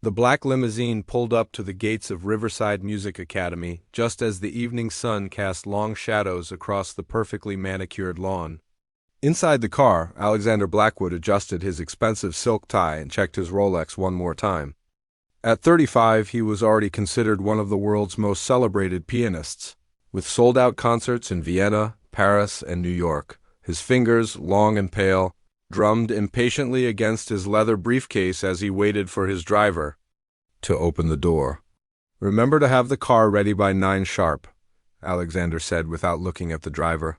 The black limousine pulled up to the gates of Riverside Music Academy just as the evening sun cast long shadows across the perfectly manicured lawn. Inside the car, Alexander Blackwood adjusted his expensive silk tie and checked his Rolex one more time. At 35, he was already considered one of the world's most celebrated pianists, with sold-out concerts in Vienna, Paris, and New York. His fingers, long and pale, drummed impatiently against his leather briefcase as he waited for his driver to open the door. "Remember to have the car ready by 9 sharp," Alexander said without looking at the driver.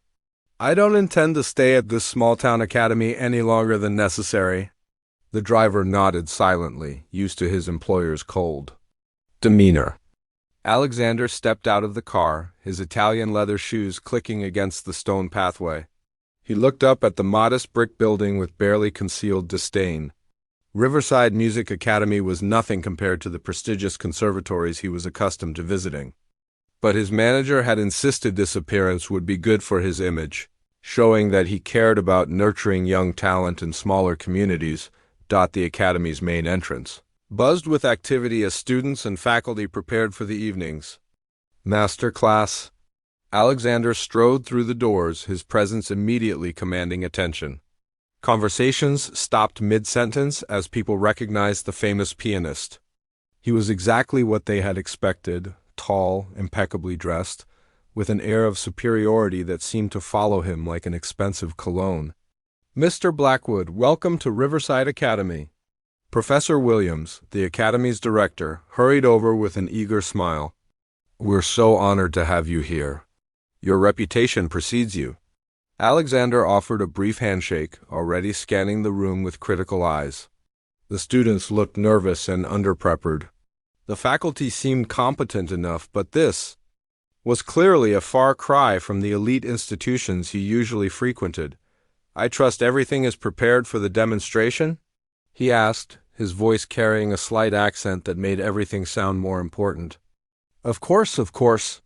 "I don't intend to stay at this small-town academy any longer than necessary." The driver nodded silently, used to his employer's cold demeanor. Alexander stepped out of the car, his Italian leather shoes clicking against the stone pathway. He looked up at the modest brick building with barely concealed disdain. Riverside Music Academy was nothing compared to the prestigious conservatories he was accustomed to visiting. But his manager had insisted this appearance would be good for his image, showing that he cared about nurturing young talent in smaller communities. The academy's main entrance buzzed with activity as students and faculty prepared for the evening's master class. Alexander strode through the doors, his presence immediately commanding attention. Conversations stopped mid-sentence as people recognized the famous pianist. He was exactly what they had expected, tall, impeccably dressed, with an air of superiority that seemed to follow him like an expensive cologne. "Mr. Blackwood, welcome to Riverside Academy." Professor Williams, the academy's director, hurried over with an eager smile. "We're so honored to have you here. Your reputation precedes you." Alexander offered a brief handshake, already scanning the room with critical eyes. The students looked nervous and underprepared. The faculty seemed competent enough, but this was clearly a far cry from the elite institutions he usually frequented. "I trust everything is prepared for the demonstration?" he asked, his voice carrying a slight accent that made everything sound more important. Of course.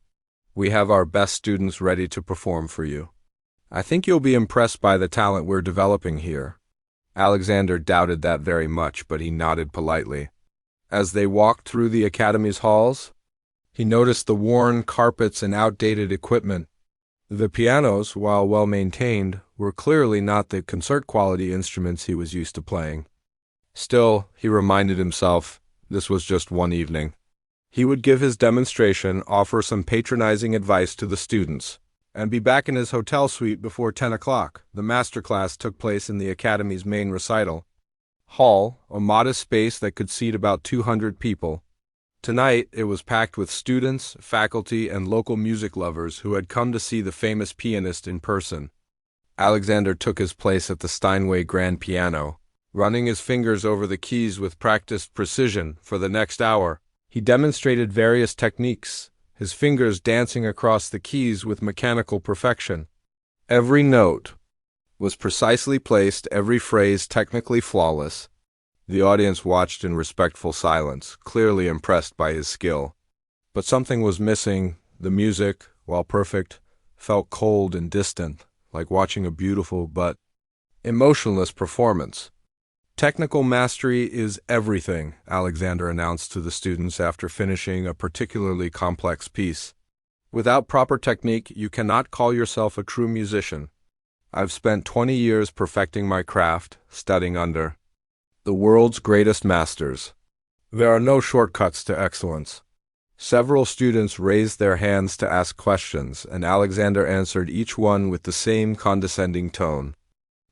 We have our best students ready to perform for you. I think you'll be impressed by the talent we're developing here." Alexander doubted that very much, but he nodded politely. As they walked through the academy's halls, he noticed the worn carpets and outdated equipment. The pianos, while well-maintained, were clearly not the concert-quality instruments he was used to playing. Still, he reminded himself, this was just one evening. He would give his demonstration, offer some patronizing advice to the students, and be back in his hotel suite before 10 o'clock. The masterclass took place in the academy's main recital hall, a modest space that could seat about 200 people. Tonight, it was packed with students, faculty, and local music lovers who had come to see the famous pianist in person. Alexander took his place at the Steinway grand piano, running his fingers over the keys with practiced precision. For the next hour, he demonstrated various techniques, his fingers dancing across the keys with mechanical perfection. Every note was precisely placed, every phrase technically flawless. The audience watched in respectful silence, clearly impressed by his skill. But something was missing. The music, while perfect, felt cold and distant, like watching a beautiful but emotionless performance. "Technical mastery is everything," Alexander announced to the students after finishing a particularly complex piece. "Without proper technique, you cannot call yourself a true musician. I've spent 20 years perfecting my craft, studying under the world's greatest masters. There are no shortcuts to excellence." Several students raised their hands to ask questions, and Alexander answered each one with the same condescending tone.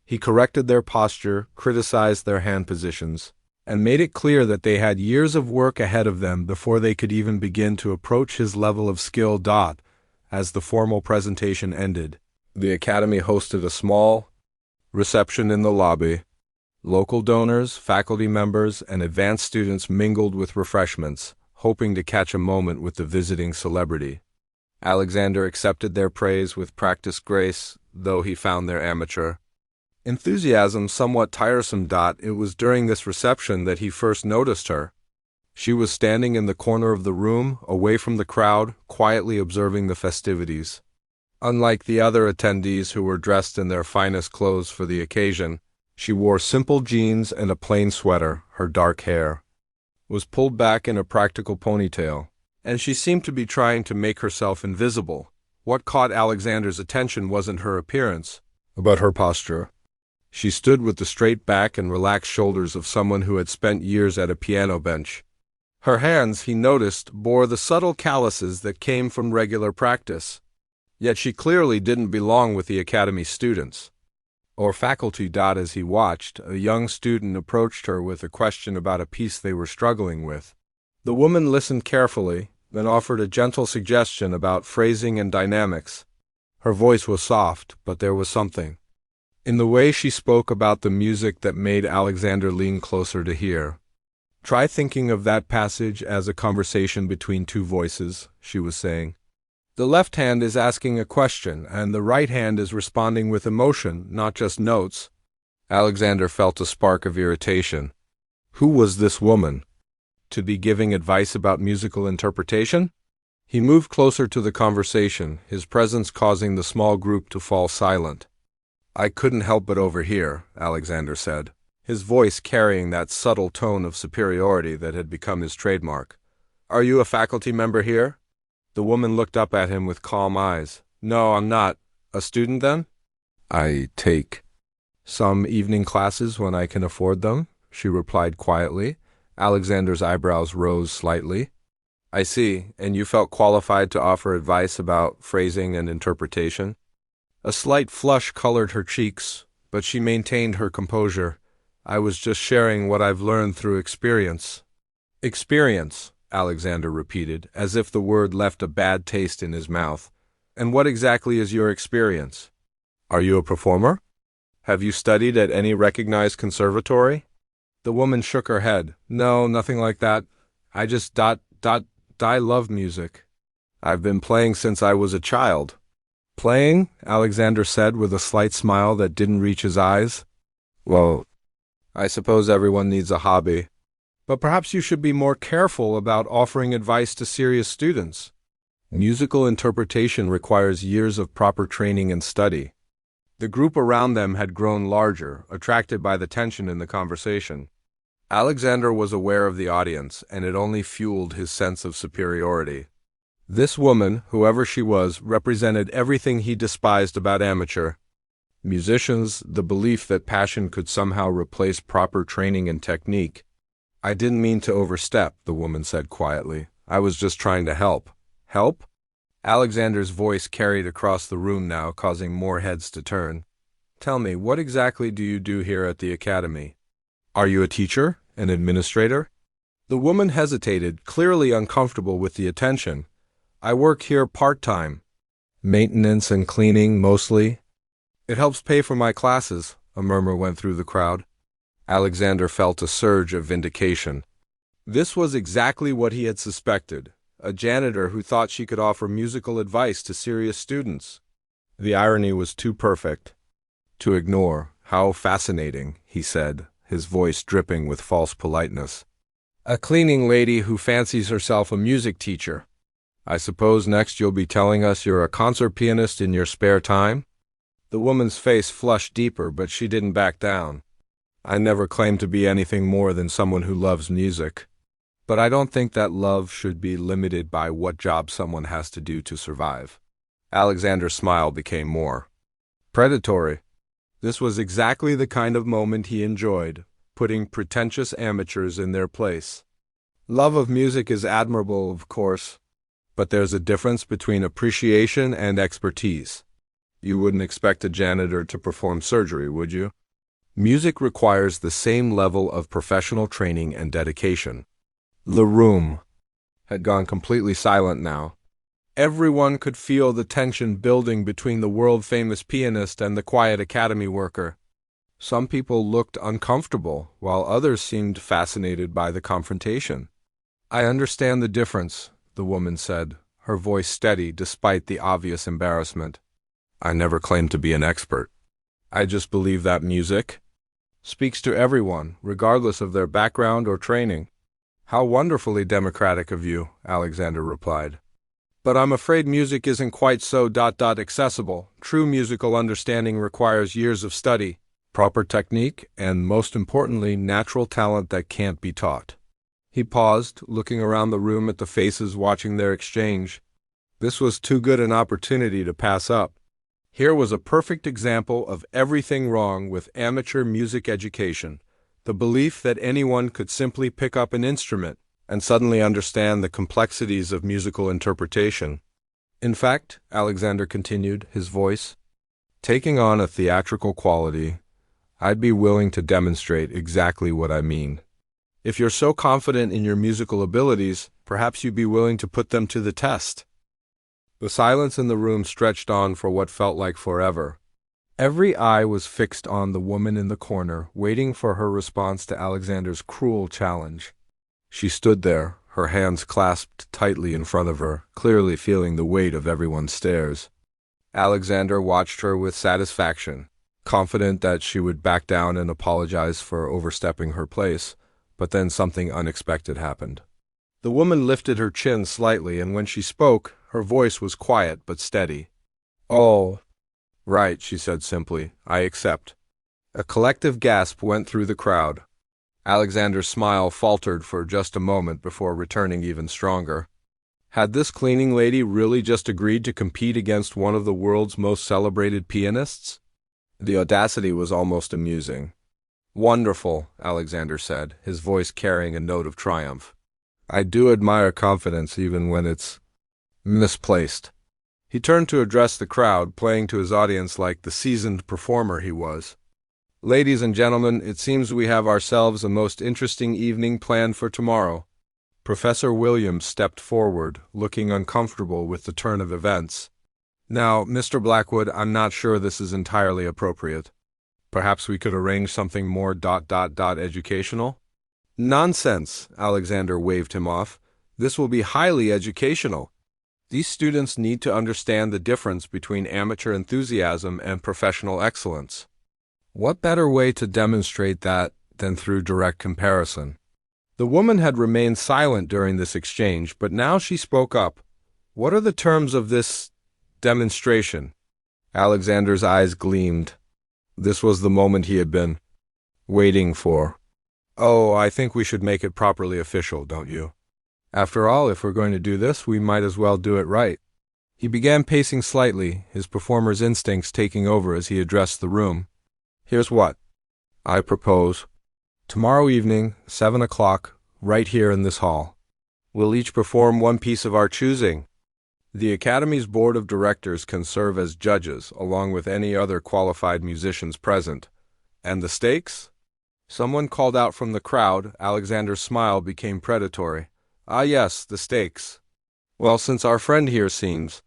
He corrected their posture, criticized their hand positions, and made it clear that they had years of work ahead of them before they could even begin to approach his level of skill. As the formal presentation ended, the academy hosted a small reception in the lobby. Local donors, faculty members, and advanced students mingled with refreshments, hoping to catch a moment with the visiting celebrity. Alexander accepted their praise with practiced grace, though he found their amateur enthusiasm somewhat tiresome. It was during this reception that he first noticed her. She was standing in the corner of the room, away from the crowd, quietly observing the festivities. Unlike the other attendees who were dressed in their finest clothes for the occasion, she wore simple jeans and a plain sweater, her dark hair was pulled back in a practical ponytail, and she seemed to be trying to make herself invisible. What caught Alexander's attention wasn't her appearance, but her posture. She stood with the straight back and relaxed shoulders of someone who had spent years at a piano bench. Her hands, he noticed, bore the subtle calluses that came from regular practice. Yet she clearly didn't belong with the academy students or faculty. As he watched, a young student approached her with a question about a piece they were struggling with. The woman listened carefully, then offered a gentle suggestion about phrasing and dynamics. Her voice was soft, but there was something in the way she spoke about the music that made Alexander lean closer to hear. "Try thinking of that passage as a conversation between two voices," she was saying. "The left hand is asking a question, and the right hand is responding with emotion, not just notes." Alexander felt a spark of irritation. Who was this woman? To be giving advice about musical interpretation? He moved closer to the conversation, his presence causing the small group to fall silent. "I couldn't help but overhear," Alexander said, his voice carrying that subtle tone of superiority that had become his trademark. "Are you a faculty member here?" The woman looked up at him with calm eyes. "No, I'm not. A student, then?" "I take some evening classes when I can afford them," she replied quietly. Alexander's eyebrows rose slightly. "I see, and you felt qualified to offer advice about phrasing and interpretation?" A slight flush colored her cheeks, but she maintained her composure. "I was just sharing what I've learned through experience." "Experience," Alexander repeated, as if the word left a bad taste in his mouth. "And what exactly is your experience? Are you a performer? Have you studied at any recognized conservatory?" The woman shook her head. "No, nothing like that. I just love music. I've been playing since I was a child." "Playing?" Alexander said with a slight smile that didn't reach his eyes. "Well, I suppose everyone needs a hobby. But perhaps you should be more careful about offering advice to serious students. Musical interpretation requires years of proper training and study." The group around them had grown larger, attracted by the tension in the conversation. Alexander was aware of the audience, and it only fueled his sense of superiority. This woman, whoever she was, represented everything he despised about amateur musicians, the belief that passion could somehow replace proper training and technique. "I didn't mean to overstep," the woman said quietly. "I was just trying to help." "Help?" Alexander's voice carried across the room now, causing more heads to turn. "Tell me, what exactly do you do here at the academy? Are you a teacher? An administrator?" The woman hesitated, clearly uncomfortable with the attention. "I work here part-time. Maintenance and cleaning, mostly. It helps pay for my classes," a murmur went through the crowd. Alexander felt a surge of vindication. This was exactly what he had suspected, a janitor who thought she could offer musical advice to serious students. The irony was too perfect to ignore. "How fascinating," he said, his voice dripping with false politeness. "A cleaning lady who fancies herself a music teacher. I suppose next you'll be telling us you're a concert pianist in your spare time?" The woman's face flushed deeper, but she didn't back down. "I never claimed to be anything more than someone who loves music. But I don't think that love should be limited by what job someone has to do to survive." Alexander's smile became more predatory. This was exactly the kind of moment he enjoyed, putting pretentious amateurs in their place. Love of music is admirable, of course, but there's a difference between appreciation and expertise. You wouldn't expect a janitor to perform surgery, would you? Music requires the same level of professional training and dedication. The room had gone completely silent now. Everyone could feel the tension building between the world-famous pianist and the quiet academy worker. Some people looked uncomfortable, while others seemed fascinated by the confrontation. "I understand the difference," the woman said, her voice steady despite the obvious embarrassment. "I never claimed to be an expert. I just believe that music speaks to everyone, regardless of their background or training." "How wonderfully democratic of you," Alexander replied. "But I'm afraid music isn't quite so accessible. True musical understanding requires years of study, proper technique, and most importantly, natural talent that can't be taught." He paused, looking around the room at the faces watching their exchange. This was too good an opportunity to pass up. Here was a perfect example of everything wrong with amateur music education, the belief that anyone could simply pick up an instrument and suddenly understand the complexities of musical interpretation. In fact, Alexander continued, his voice taking on a theatrical quality, I'd be willing to demonstrate exactly what I mean. If you're so confident in your musical abilities, perhaps you'd be willing to put them to the test. The silence in the room stretched on for what felt like forever. Every eye was fixed on the woman in the corner, waiting for her response to Alexander's cruel challenge. She stood there, her hands clasped tightly in front of her, clearly feeling the weight of everyone's stares. Alexander watched her with satisfaction, confident that she would back down and apologize for overstepping her place, but then something unexpected happened. The woman lifted her chin slightly, and when she spoke, her voice was quiet but steady. "Oh, right," she said simply. "I accept." A collective gasp went through the crowd. Alexander's smile faltered for just a moment before returning even stronger. Had this cleaning lady really just agreed to compete against one of the world's most celebrated pianists? The audacity was almost amusing. "Wonderful," Alexander said, his voice carrying a note of triumph. "I do admire confidence even when it's misplaced." He turned to address the crowd, playing to his audience like the seasoned performer he was. "Ladies and gentlemen, it seems we have ourselves a most interesting evening planned for tomorrow." Professor Williams stepped forward, looking uncomfortable with the turn of events. "Now, Mr. Blackwood, I'm not sure this is entirely appropriate. Perhaps we could arrange something more educational?" "Nonsense," Alexander waved him off. "This will be highly educational. These students need to understand the difference between amateur enthusiasm and professional excellence. What better way to demonstrate that than through direct comparison?" The woman had remained silent during this exchange, but now she spoke up. "What are the terms of this demonstration?" Alexander's eyes gleamed. This was the moment he had been waiting for. "Oh, I think we should make it properly official, don't you? After all, if we're going to do this, we might as well do it right." He began pacing slightly, his performer's instincts taking over as he addressed the room. "Here's what I propose. Tomorrow evening, 7 o'clock, right here in this hall. We'll each perform one piece of our choosing. The Academy's board of directors can serve as judges, along with any other qualified musicians present. And the stakes?" Someone called out from the crowd. Alexander's smile became predatory. "Ah yes, the stakes. Well, since our friend here seems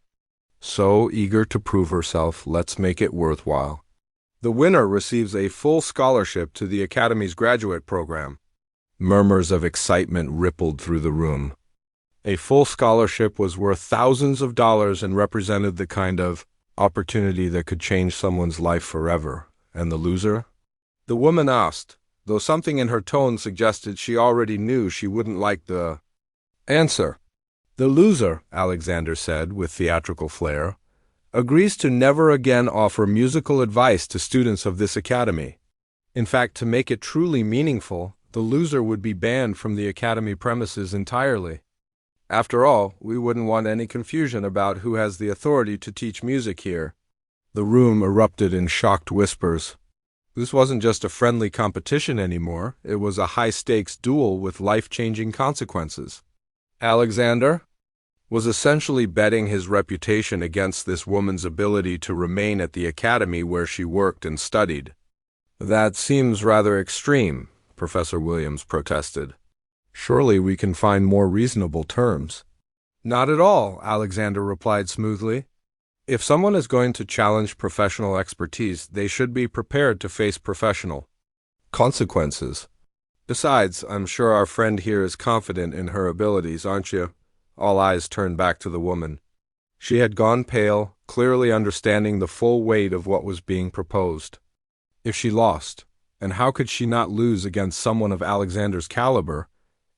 so eager to prove herself, let's make it worthwhile. The winner receives a full scholarship to the Academy's graduate program." Murmurs of excitement rippled through the room. A full scholarship was worth thousands of dollars and represented the kind of opportunity that could change someone's life forever. And the loser? The woman asked, though something in her tone suggested she already knew she wouldn't like the answer. "The loser," Alexander said with theatrical flair, "agrees to never again offer musical advice to students of this academy. In fact, to make it truly meaningful, the loser would be banned from the academy premises entirely. After all, we wouldn't want any confusion about who has the authority to teach music here." The room erupted in shocked whispers. This wasn't just a friendly competition anymore, it was a high-stakes duel with life-changing consequences. Alexander was essentially betting his reputation against this woman's ability to remain at the academy where she worked and studied. "That seems rather extreme," Professor Williams protested. "Surely we can find more reasonable terms." "Not at all," Alexander replied smoothly. "If someone is going to challenge professional expertise, they should be prepared to face professional consequences. Besides, I'm sure our friend here is confident in her abilities, aren't you?" All eyes turned back to the woman. She had gone pale, clearly understanding the full weight of what was being proposed. If she lost, and how could she not lose against someone of Alexander's caliber,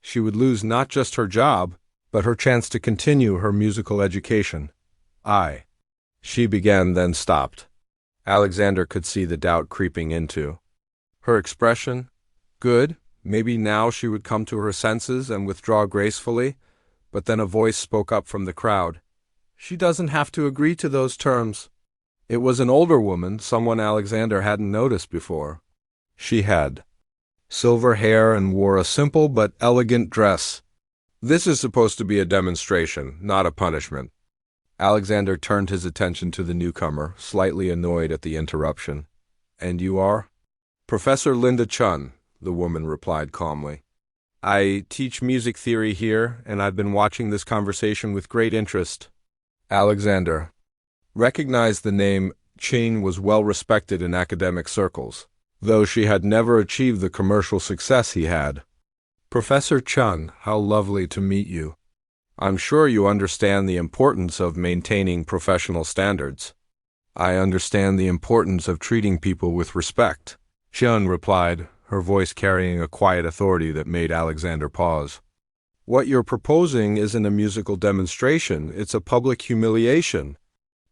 she would lose not just her job, but her chance to continue her musical education. She began, then stopped. Alexander could see the doubt creeping into her expression. "Good, Maybe now she would come to her senses and withdraw gracefully, but then a voice spoke up from the crowd. She doesn't have to agree to those terms. It was an older woman, someone Alexander hadn't noticed before. She had silver hair and wore a simple but elegant dress. This is supposed to be a demonstration, not a punishment. Alexander turned his attention to the newcomer, slightly annoyed at the interruption. And you are? Professor Linda Chun, the woman replied calmly. I teach music theory here, and I've been watching this conversation with great interest. Alexander recognized the name. Chun was well respected in academic circles, though she had never achieved the commercial success he had. Professor Chun, how lovely to meet you. I'm sure you understand the importance of maintaining professional standards. I understand the importance of treating people with respect, Chun replied, her voice carrying a quiet authority that made Alexander pause. What you're proposing isn't a musical demonstration, it's a public humiliation.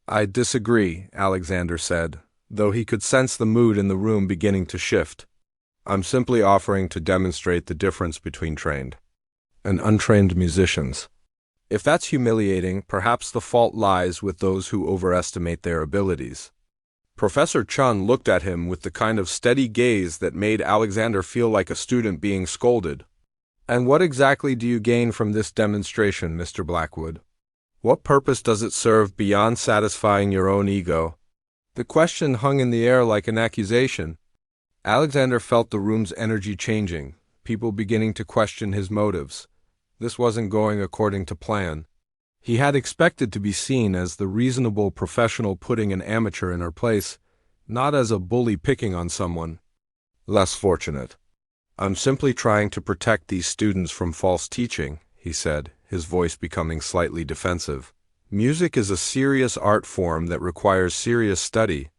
I disagree, Alexander said, though he could sense the mood in the room beginning to shift. I'm simply offering to demonstrate the difference between trained and untrained musicians. If that's humiliating, perhaps the fault lies with those who overestimate their abilities. Professor Chun looked at him with the kind of steady gaze that made Alexander feel like a student being scolded. And what exactly do you gain from this demonstration, Mr. Blackwood? What purpose does it serve beyond satisfying your own ego? The question hung in the air like an accusation. Alexander felt the room's energy changing, people beginning to question his motives. This wasn't going according to plan. He had expected to be seen as the reasonable professional putting an amateur in her place, not as a bully picking on someone. Less fortunate. I'm simply trying to protect these students from false teaching, he said, his voice becoming slightly defensive. Music is a serious art form that requires serious study.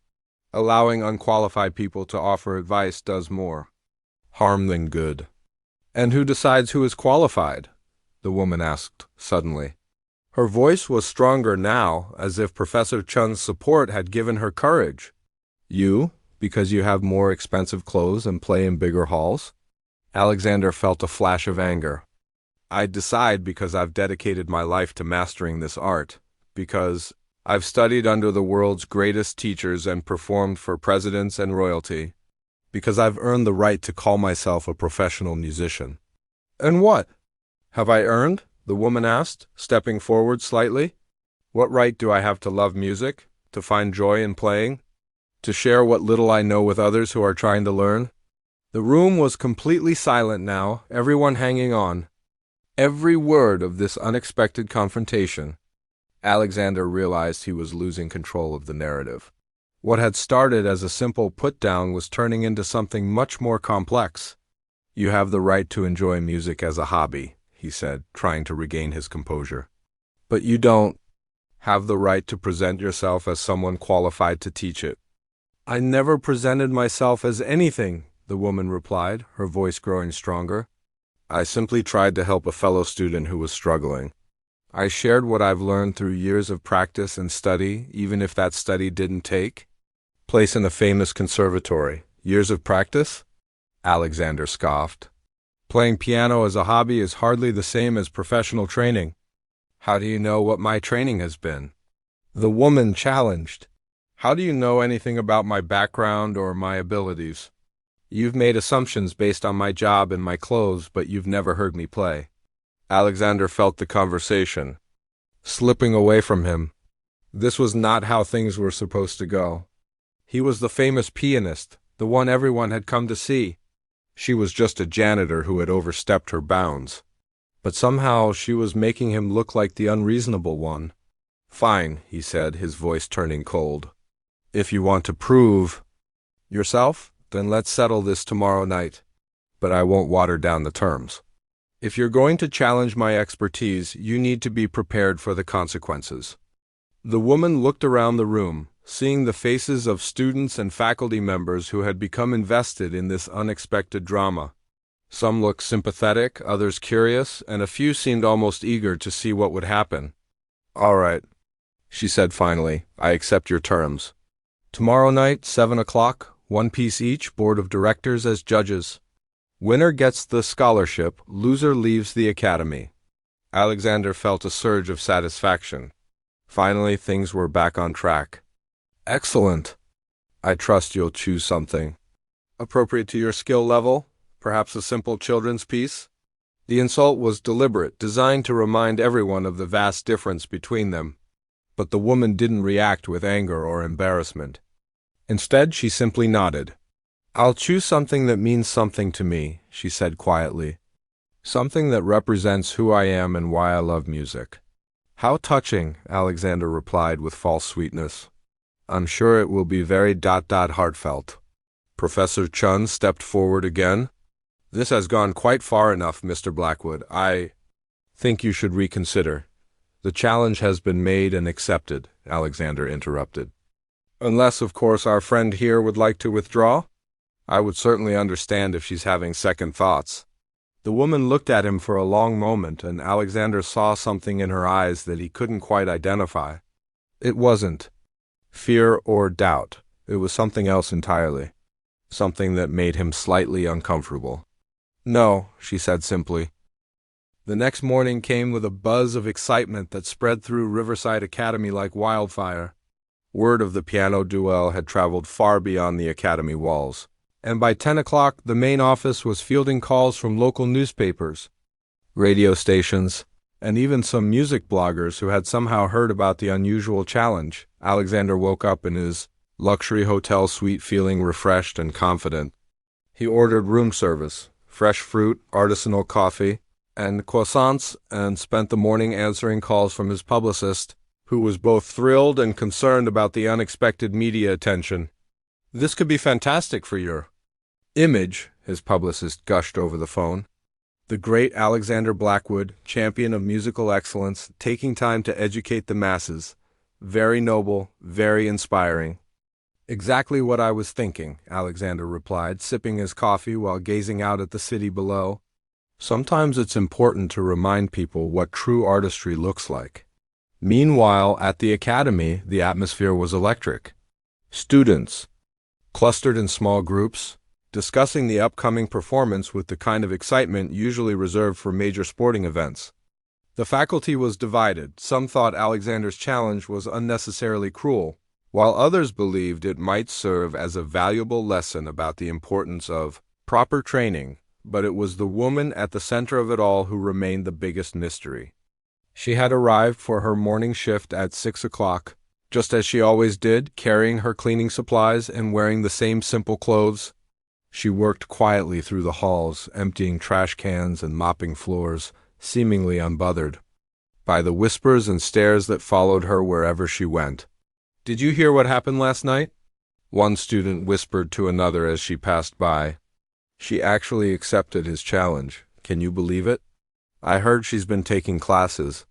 Allowing unqualified people to offer advice does more harm than good. And who decides who is qualified? The woman asked suddenly. Her voice was stronger now, as if Professor Chun's support had given her courage. You, because you have more expensive clothes and play in bigger halls? Alexander felt a flash of anger. I decide because I've dedicated my life to mastering this art, because I've studied under the world's greatest teachers and performed for presidents and royalty, because I've earned the right to call myself a professional musician. And what have I earned? The woman asked, stepping forward slightly. What right do I have to love music, to find joy in playing, to share what little I know with others who are trying to learn? The room was completely silent now, everyone hanging on. Every word of this unexpected confrontation. Alexander realized he was losing control of the narrative. What had started as a simple put-down was turning into something much more complex. You have the right to enjoy music as a hobby, he said, trying to regain his composure. But you don't have the right to present yourself as someone qualified to teach it. I never presented myself as anything, the woman replied, her voice growing stronger. I simply tried to help a fellow student who was struggling. I shared what I've learned through years of practice and study, even if that study didn't take place in a famous conservatory. Years of practice? Alexander scoffed. Playing piano as a hobby is hardly the same as professional training. How do you know what my training has been? The woman challenged. How do you know anything about my background or my abilities? You've made assumptions based on my job and my clothes, but you've never heard me play. Alexander felt the conversation slipping away from him. This was not how things were supposed to go. He was the famous pianist, the one everyone had come to see. She was just a janitor who had overstepped her bounds. But somehow she was making him look like the unreasonable one. Fine, he said, his voice turning cold. If you want to prove yourself, then let's settle this tomorrow night. But I won't water down the terms. If you're going to challenge my expertise, you need to be prepared for the consequences. The woman looked around the room, seeing the faces of students and faculty members who had become invested in this unexpected drama. Some looked sympathetic, others curious, and a few seemed almost eager to see what would happen. All right, she said finally, I accept your terms. Tomorrow night, 7 o'clock, one piece each, board of directors as judges. Winner gets the scholarship, loser leaves the academy. Alexander felt a surge of satisfaction. Finally, things were back on track. Excellent. I trust you'll choose something appropriate to your skill level, perhaps a simple children's piece. The insult was deliberate, designed to remind everyone of the vast difference between them. But the woman didn't react with anger or embarrassment. Instead, she simply nodded. I'll choose something that means something to me, she said quietly. Something that represents who I am and why I love music. How touching, Alexander replied with false sweetness. I'm sure it will be very heartfelt. Professor Chun stepped forward again. This has gone quite far enough, Mr. Blackwood. I think you should reconsider. The challenge has been made and accepted, Alexander interrupted. Unless, of course, our friend here would like to withdraw? I would certainly understand if she's having second thoughts. The woman looked at him for a long moment, and Alexander saw something in her eyes that he couldn't quite identify. It wasn't fear or doubt. It was something else entirely. Something that made him slightly uncomfortable. No, she said simply. The next morning came with a buzz of excitement that spread through Riverside Academy like wildfire. Word of the piano duel had traveled far beyond the academy walls, and by 10 o'clock the main office was fielding calls from local newspapers, radio stations, and even some music bloggers who had somehow heard about the unusual challenge. Alexander woke up in his luxury hotel suite feeling refreshed and confident. He ordered room service, fresh fruit, artisanal coffee, and croissants, and spent the morning answering calls from his publicist, who was both thrilled and concerned about the unexpected media attention. This could be fantastic for your image, his publicist gushed over the phone. The great Alexander Blackwood, champion of musical excellence, taking time to educate the masses. Very noble, very inspiring. Exactly what I was thinking, Alexander replied, sipping his coffee while gazing out at the city below. Sometimes it's important to remind people what true artistry looks like. Meanwhile, at the academy, the atmosphere was electric. Students, clustered in small groups, discussing the upcoming performance with the kind of excitement usually reserved for major sporting events. The faculty was divided. Some thought Alexander's challenge was unnecessarily cruel, while others believed it might serve as a valuable lesson about the importance of proper training. But it was the woman at the center of it all who remained the biggest mystery. She had arrived for her morning shift at 6 o'clock, just as she always did, carrying her cleaning supplies and wearing the same simple clothes. She worked quietly through the halls, emptying trash cans and mopping floors, seemingly unbothered by the whispers and stares that followed her wherever she went. Did you hear what happened last night? One student whispered to another as she passed by. She actually accepted his challenge. Can you believe it? I heard she's been taking classes.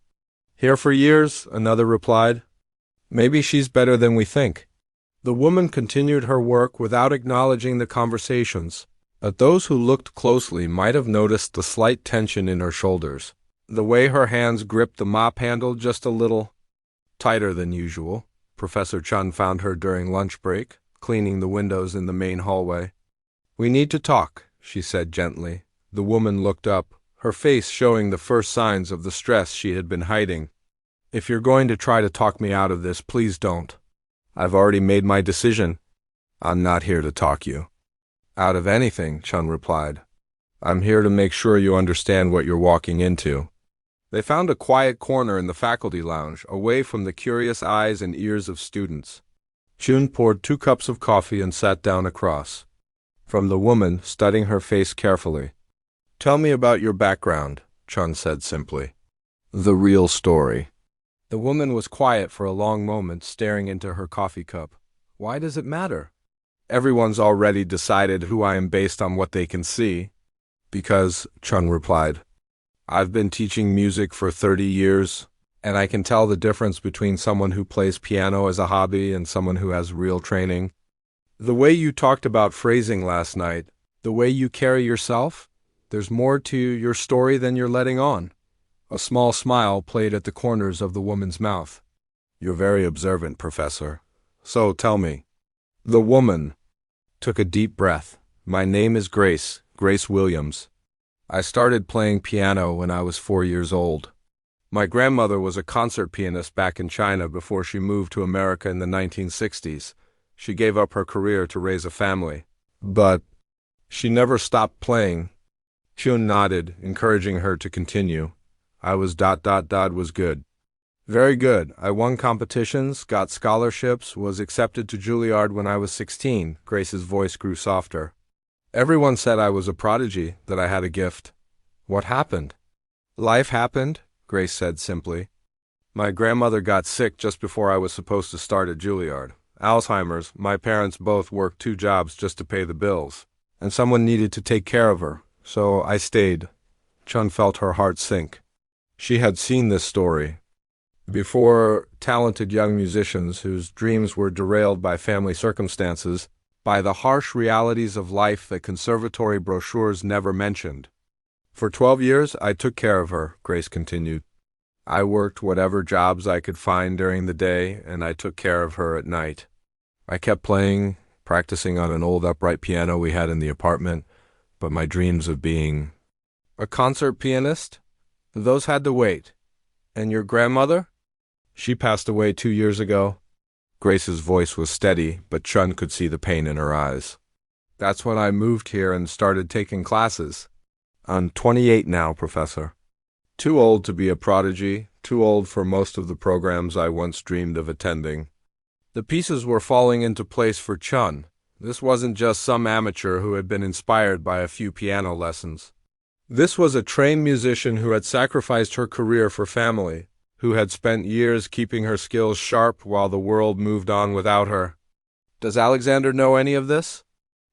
Here for years, another replied. Maybe she's better than we think. The woman continued her work without acknowledging the conversations, but those who looked closely might have noticed the slight tension in her shoulders, the way her hands gripped the mop handle just a little tighter than usual. Professor Chun found her during lunch break, cleaning the windows in the main hallway. We need to talk, she said gently. The woman looked up, her face showing the first signs of the stress she had been hiding. If you're going to try to talk me out of this, please don't. I've already made my decision. I'm not here to talk you out of anything, Chun replied. I'm here to make sure you understand what you're walking into. They found a quiet corner in the faculty lounge, away from the curious eyes and ears of students. Chun poured 2 cups of coffee and sat down across from the woman, studying her face carefully. Tell me about your background, Chun said simply. The real story. The woman was quiet for a long moment, staring into her coffee cup. Why does it matter? Everyone's already decided who I am based on what they can see. Because, Chun replied, I've been teaching music for 30 years, and I can tell the difference between someone who plays piano as a hobby and someone who has real training. The way you talked about phrasing last night, the way you carry yourself, there's more to your story than you're letting on. A small smile played at the corners of the woman's mouth. You're very observant, Professor. So tell me. The woman took a deep breath. My name is Grace, Grace Williams. I started playing piano when I was 4 years old. My grandmother was a concert pianist back in China before she moved to America in the 1960s. She gave up her career to raise a family. But she never stopped playing. Chun nodded, encouraging her to continue. I was ... was good. Very good. I won competitions, got scholarships, was accepted to Juilliard when I was 16. Grace's voice grew softer. Everyone said I was a prodigy, that I had a gift. What happened? Life happened, Grace said simply. My grandmother got sick just before I was supposed to start at Juilliard. Alzheimer's. My parents both worked 2 jobs just to pay the bills. And someone needed to take care of her, so I stayed. Chun felt her heart sink. She had seen this story before. Talented young musicians whose dreams were derailed by family circumstances, by the harsh realities of life that conservatory brochures never mentioned. For 12 years, I took care of her, Grace continued. I worked whatever jobs I could find during the day, and I took care of her at night. I kept playing, practicing on an old upright piano we had in the apartment, but my dreams of being a concert pianist, those had to wait. And your grandmother? She passed away 2 years ago. Grace's voice was steady, but Chun could see the pain in her eyes. That's when I moved here and started taking classes. I'm 28 now, Professor. Too old to be a prodigy, too old for most of the programs I once dreamed of attending. The pieces were falling into place for Chun. This wasn't just some amateur who had been inspired by a few piano lessons. This was a trained musician who had sacrificed her career for family, who had spent years keeping her skills sharp while the world moved on without her. Does Alexander know any of this?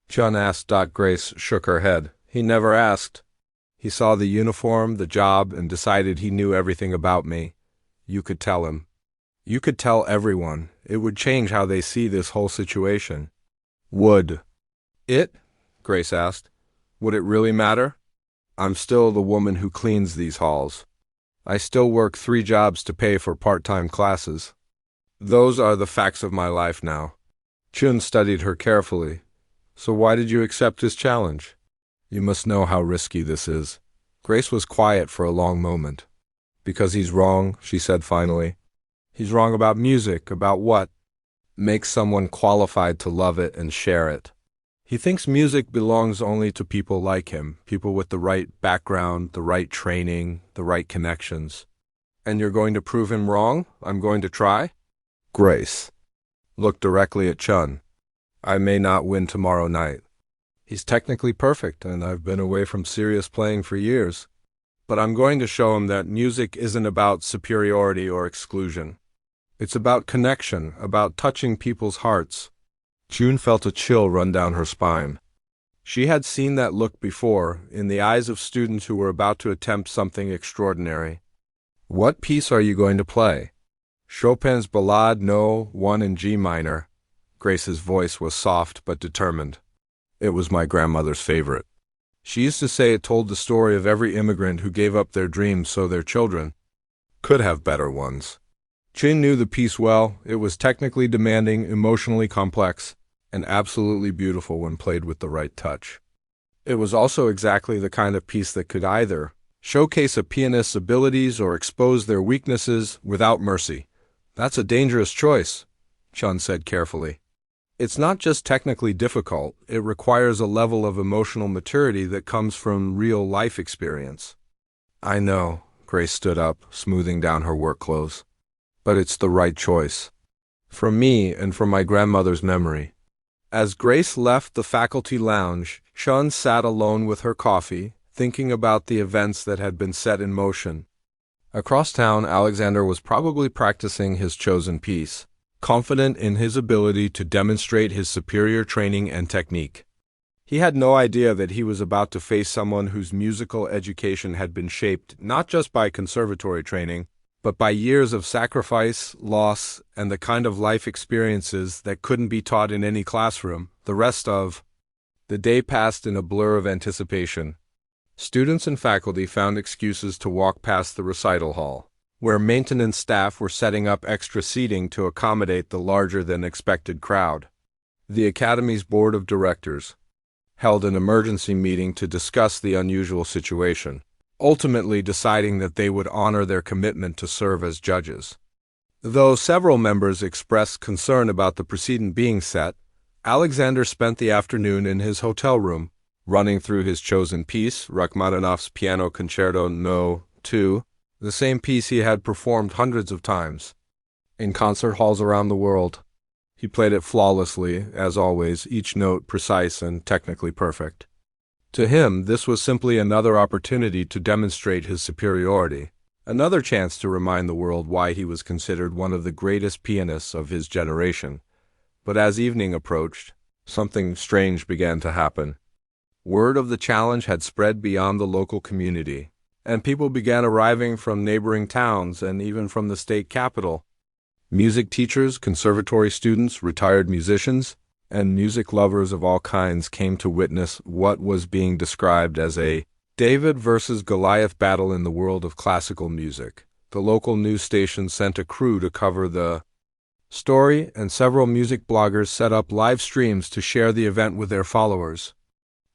Chun asked. Grace shook her head. He never asked. He saw the uniform, the job, and decided he knew everything about me. You could tell him. You could tell everyone. It would change how they see this whole situation. Would it? Grace asked. Would it really matter? I'm still the woman who cleans these halls. I still work 3 jobs to pay for part-time classes. Those are the facts of my life now. Chun studied her carefully. So why did you accept his challenge? You must know how risky this is. Grace was quiet for a long moment. Because he's wrong, she said finally. He's wrong about music. About what? Makes someone qualified to love it and share it. He thinks music belongs only to people like him, people with the right background, the right training, the right connections. And you're going to prove him wrong? I'm going to try? Grace looked directly at Chun. I may not win tomorrow night. He's technically perfect, and I've been away from serious playing for years. But I'm going to show him that music isn't about superiority or exclusion. It's about connection, about touching people's hearts. Chun felt a chill run down her spine. She had seen that look before, in the eyes of students who were about to attempt something extraordinary. What piece are you going to play? Chopin's Ballade No. 1 in G minor. Grace's voice was soft but determined. It was my grandmother's favorite. She used to say it told the story of every immigrant who gave up their dreams so their children could have better ones. Chun knew the piece well. It was technically demanding, emotionally complex, and absolutely beautiful when played with the right touch. It was also exactly the kind of piece that could either showcase a pianist's abilities or expose their weaknesses without mercy. That's a dangerous choice, Chun said carefully. It's not just technically difficult, it requires a level of emotional maturity that comes from real life experience. I know, Grace stood up, smoothing down her work clothes. But it's the right choice. For me and for my grandmother's memory. As Grace left the faculty lounge, Chun sat alone with her coffee, thinking about the events that had been set in motion. Across town, Alexander was probably practicing his chosen piece, confident in his ability to demonstrate his superior training and technique. He had no idea that he was about to face someone whose musical education had been shaped not just by conservatory training, but by years of sacrifice, loss, and the kind of life experiences that couldn't be taught in any classroom. The day passed in a blur of anticipation. Students and faculty found excuses to walk past the recital hall, where maintenance staff were setting up extra seating to accommodate the larger-than-expected crowd. The Academy's board of directors held an emergency meeting to discuss the unusual situation, ultimately deciding that they would honor their commitment to serve as judges. Though several members expressed concern about the precedent being set, Alexander spent the afternoon in his hotel room, running through his chosen piece, Rachmaninoff's Piano Concerto No. 2, the same piece he had performed hundreds of times in concert halls around the world. He played it flawlessly, as always, each note precise and technically perfect. To him, this was simply another opportunity to demonstrate his superiority, another chance to remind the world why he was considered one of the greatest pianists of his generation. But as evening approached, something strange began to happen. Word of the challenge had spread beyond the local community, and people began arriving from neighboring towns and even from the state capital. Music teachers, conservatory students, retired musicians, and music lovers of all kinds came to witness what was being described as a David versus Goliath battle in the world of classical music. The local news station sent a crew to cover the story, and several music bloggers set up live streams to share the event with their followers.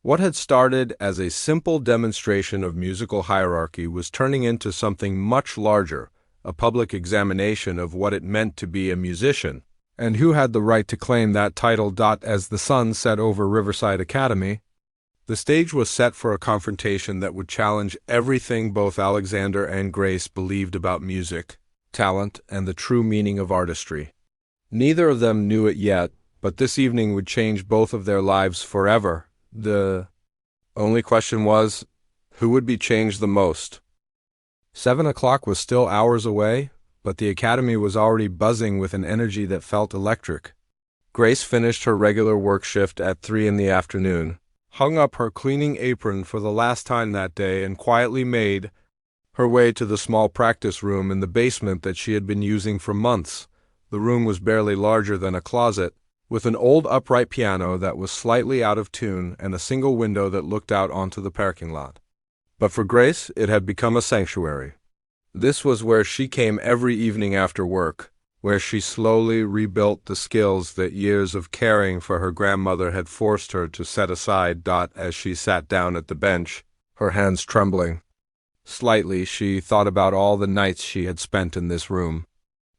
What had started as a simple demonstration of musical hierarchy was turning into something much larger, a public examination of what it meant to be a musician, and who had the right to claim that title. As the sun set over Riverside Academy, the stage was set for a confrontation that would challenge everything both Alexander and Grace believed about music, talent, and the true meaning of artistry. Neither of them knew it yet, but this evening would change both of their lives forever. The only question was, who would be changed the most? 7 o'clock was still hours away, but the academy was already buzzing with an energy that felt electric. Grace finished her regular work shift at 3 in the afternoon, hung up her cleaning apron for the last time that day, and quietly made her way to the small practice room in the basement that she had been using for months. The room was barely larger than a closet, with an old upright piano that was slightly out of tune and a single window that looked out onto the parking lot. But for Grace, it had become a sanctuary. This was where she came every evening after work, where she slowly rebuilt the skills that years of caring for her grandmother had forced her to set aside. As she sat down at the bench, her hands trembling slightly, she thought about all the nights she had spent in this room,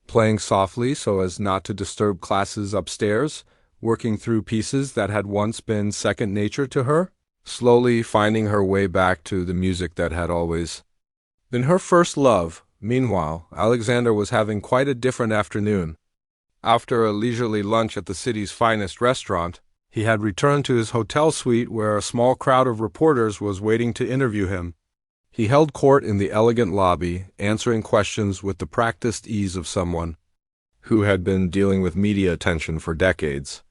playing softly so as not to disturb classes upstairs, working through pieces that had once been second nature to her, slowly finding her way back to the music that had always been her first love. Meanwhile, Alexander was having quite a different afternoon. After a leisurely lunch at the city's finest restaurant, he had returned to his hotel suite where a small crowd of reporters was waiting to interview him. He held court in the elegant lobby, answering questions with the practiced ease of someone who had been dealing with media attention for decades.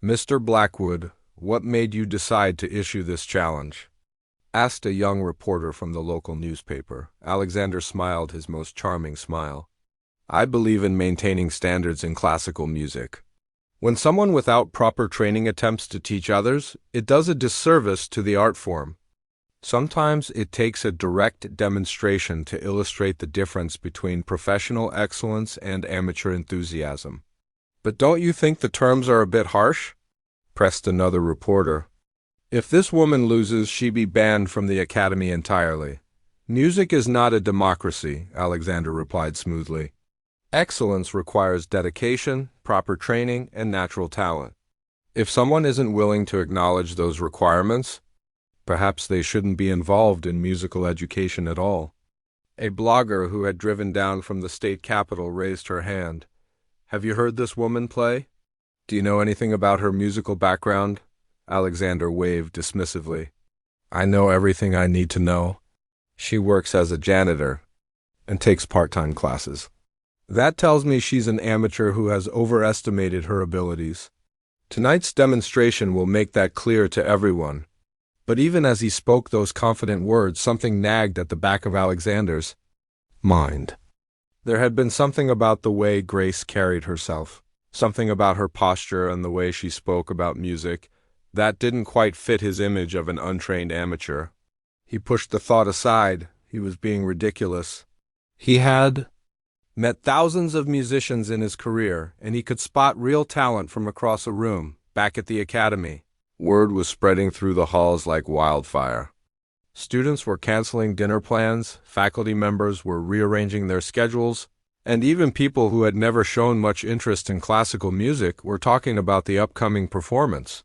"Mr. Blackwood, what made you decide to issue this challenge?" asked a young reporter from the local newspaper. Alexander smiled his most charming smile. "I believe in maintaining standards in classical music. When someone without proper training attempts to teach others, it does a disservice to the art form. Sometimes it takes a direct demonstration to illustrate the difference between professional excellence and amateur enthusiasm." "But don't you think the terms are a bit harsh?" pressed another reporter. "If this woman loses, she be banned from the academy entirely." "Music is not a democracy," Alexander replied smoothly. "Excellence requires dedication, proper training, and natural talent. If someone isn't willing to acknowledge those requirements, perhaps they shouldn't be involved in musical education at all." A blogger who had driven down from the state capitol raised her hand. "Have you heard this woman play? Do you know anything about her musical background?" Alexander waved dismissively. "I know everything I need to know. She works as a janitor and takes part-time classes." "That tells me she's an amateur who has overestimated her abilities. Tonight's demonstration will make that clear to everyone." But even as he spoke those confident words, something nagged at the back of Alexander's mind. There had been something about the way Grace carried herself, something about her posture and the way she spoke about music, that didn't quite fit his image of an untrained amateur. He pushed the thought aside. He was being ridiculous. He had met thousands of musicians in his career, and he could spot real talent from across a room, back at the academy. Word was spreading through the halls like wildfire. Students were canceling dinner plans, faculty members were rearranging their schedules, and even people who had never shown much interest in classical music were talking about the upcoming performance.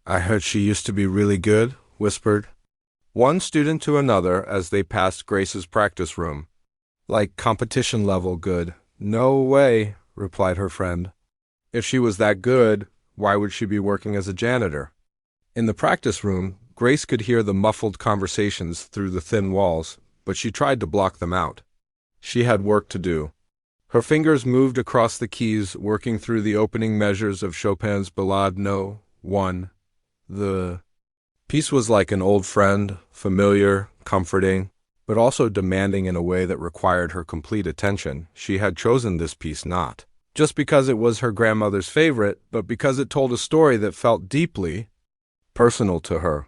"I heard she used to be really good," whispered one student to another as they passed Grace's practice room. "Like competition level good." "No way," replied her friend. "If she was that good, why would she be working as a janitor?" In the practice room, Grace could hear the muffled conversations through the thin walls, but she tried to block them out. She had work to do. Her fingers moved across the keys, working through the opening measures of Chopin's Ballade No. 1. The piece was like an old friend, familiar, comforting, but also demanding in a way that required her complete attention. She had chosen this piece not just because it was her grandmother's favorite, but because it told a story that felt deeply personal to her.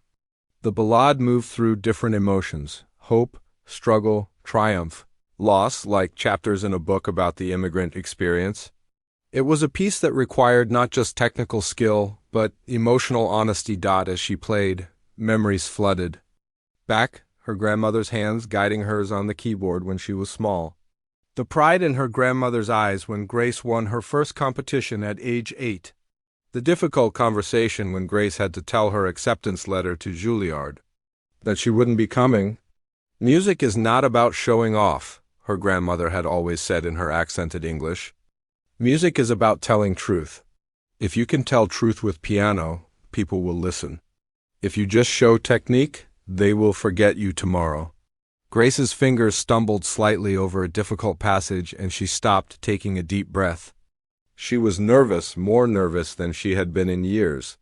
The ballade moved through different emotions: hope, struggle, triumph, loss, like chapters in a book about the immigrant experience. It was a piece that required not just technical skill, but emotional honesty. As she played, memories flooded back, her grandmother's hands guiding hers on the keyboard when she was small. The pride in her grandmother's eyes when Grace won her first competition at age 8. The difficult conversation when Grace had to tell her acceptance letter to Juilliard that she wouldn't be coming. "Music is not about showing off," her grandmother had always said in her accented English. "Music is about telling truth. If you can tell truth with piano, people will listen. If you just show technique, they will forget you tomorrow." Grace's fingers stumbled slightly over a difficult passage, and she stopped, taking a deep breath. She was nervous, more nervous than she had been in years.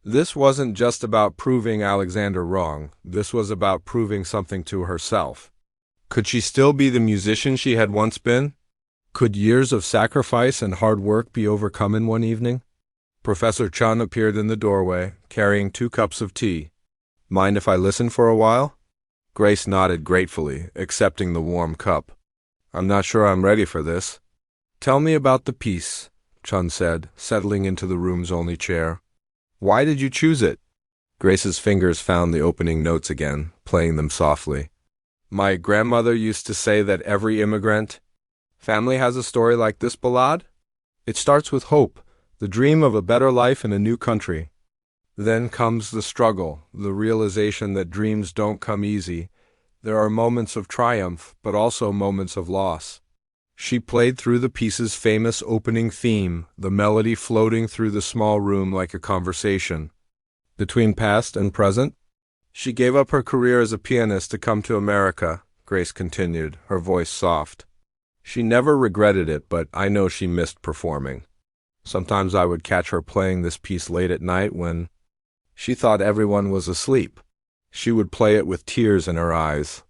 This wasn't just about proving Alexander wrong. This was about proving something to herself. Could she still be the musician she had once been? Could years of sacrifice and hard work be overcome in one evening? Professor Chun appeared in the doorway, carrying 2 cups of tea. "Mind if I listen for a while?" Grace nodded gratefully, accepting the warm cup. "I'm not sure I'm ready for this." "Tell me about the piece," Chun said, settling into the room's only chair. "Why did you choose it?" Grace's fingers found the opening notes again, playing them softly. "My grandmother used to say that every immigrant family has a story like this ballade. It starts with hope, the dream of a better life in a new country. Then comes the struggle, the realization that dreams don't come easy. There are moments of triumph, but also moments of loss." She played through the piece's famous opening theme, the melody floating through the small room like a conversation between past and present. "She gave up her career as a pianist to come to America," Grace continued, her voice soft. "She never regretted it, but I know she missed performing. Sometimes I would catch her playing this piece late at night when she thought everyone was asleep. She would play it with tears in her eyes."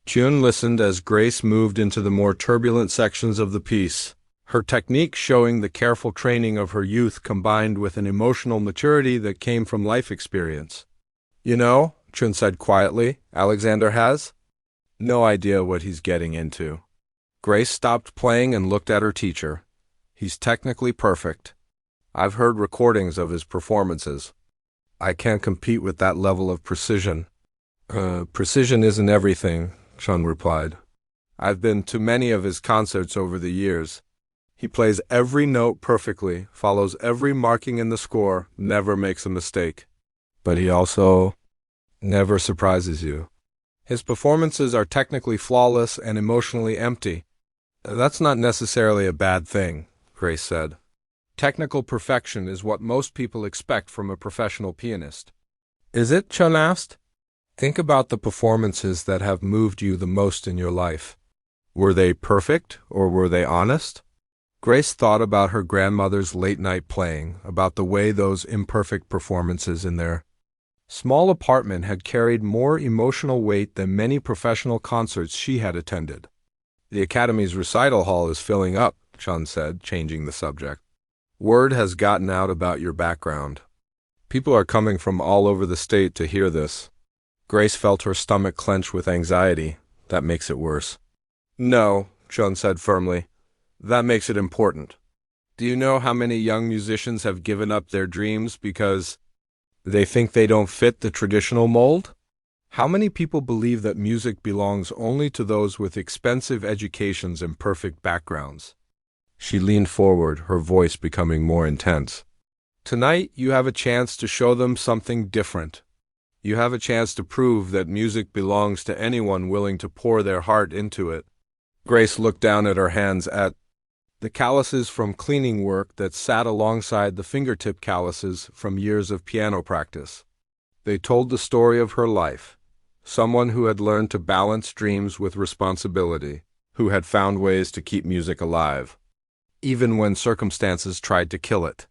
Chun listened as Grace moved into the more turbulent sections of the piece, her technique showing the careful training of her youth combined with an emotional maturity that came from life experience. "You know," Chun said quietly, "Alexander has no idea what he's getting into." Grace stopped playing and looked at her teacher. "He's technically perfect. I've heard recordings of his performances. I can't compete with that level of precision." Precision isn't everything," Chun replied. "I've been to many of his concerts over the years. He plays every note perfectly, follows every marking in the score, never makes a mistake. But he also never surprises you. His performances are technically flawless and emotionally empty." "That's not necessarily a bad thing," Grace said. "Technical perfection is what most people expect from a professional pianist." "Is it?" Chun asked. "Think about the performances that have moved you the most in your life. Were they perfect, or were they honest?" Grace thought about her grandmother's late-night playing, about the way those imperfect performances in their small apartment had carried more emotional weight than many professional concerts she had attended. "The Academy's recital hall is filling up," Chun said, changing the subject. "Word has gotten out about your background. People are coming from all over the state to hear this." Grace felt her stomach clench with anxiety. "That makes it worse." "No," Chun said firmly. "That makes it important. Do you know how many young musicians have given up their dreams because They think they don't fit the traditional mold? How many people believe that music belongs only to those with expensive educations and perfect backgrounds? She leaned forward, her voice becoming more intense. Tonight, you have a chance to show them something different. You have a chance to prove that music belongs to anyone willing to pour their heart into it. Grace looked down at her hands at the calluses from cleaning work that sat alongside the fingertip calluses from years of piano practice. They told the story of her life. Someone who had learned to balance dreams with responsibility, who had found ways to keep music alive, even when circumstances tried to kill it.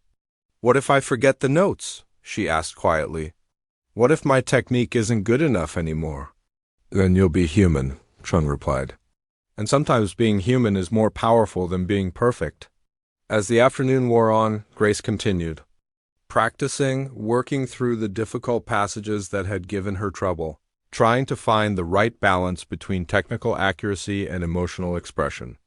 "What if I forget the notes?" she asked quietly. "What if my technique isn't good enough anymore?" "Then you'll be human," Chung replied. "And sometimes being human is more powerful than being perfect." As the afternoon wore on, Grace continued, practicing, working through the difficult passages that had given her trouble, trying to find the right balance between technical accuracy and emotional expression.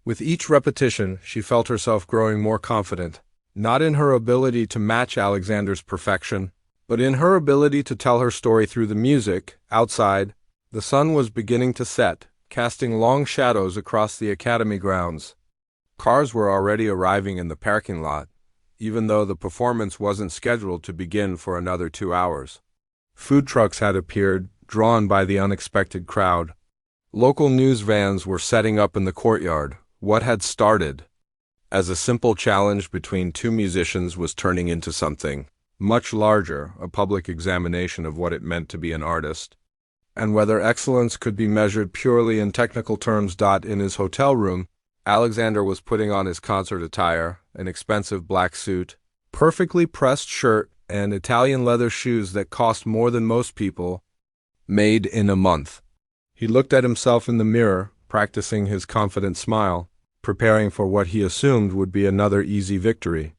With each repetition, she felt herself growing more confident, not in her ability to match Alexander's perfection, but in her ability to tell her story through the music. Outside, the sun was beginning to set, casting long shadows across the academy grounds. Cars were already arriving in the parking lot, even though the performance wasn't scheduled to begin for another 2 hours. Food trucks had appeared, drawn by the unexpected crowd. Local news vans were setting up in the courtyard. What had started as a simple challenge between two musicians was turning into something much larger, a public examination of what it meant to be an artist, and whether excellence could be measured purely in technical terms. In his hotel room, Alexander was putting on his concert attire, an expensive black suit, perfectly pressed shirt, and Italian leather shoes that cost more than most people made in a month. He looked at himself in the mirror, practicing his confident smile, preparing for what he assumed would be another easy victory.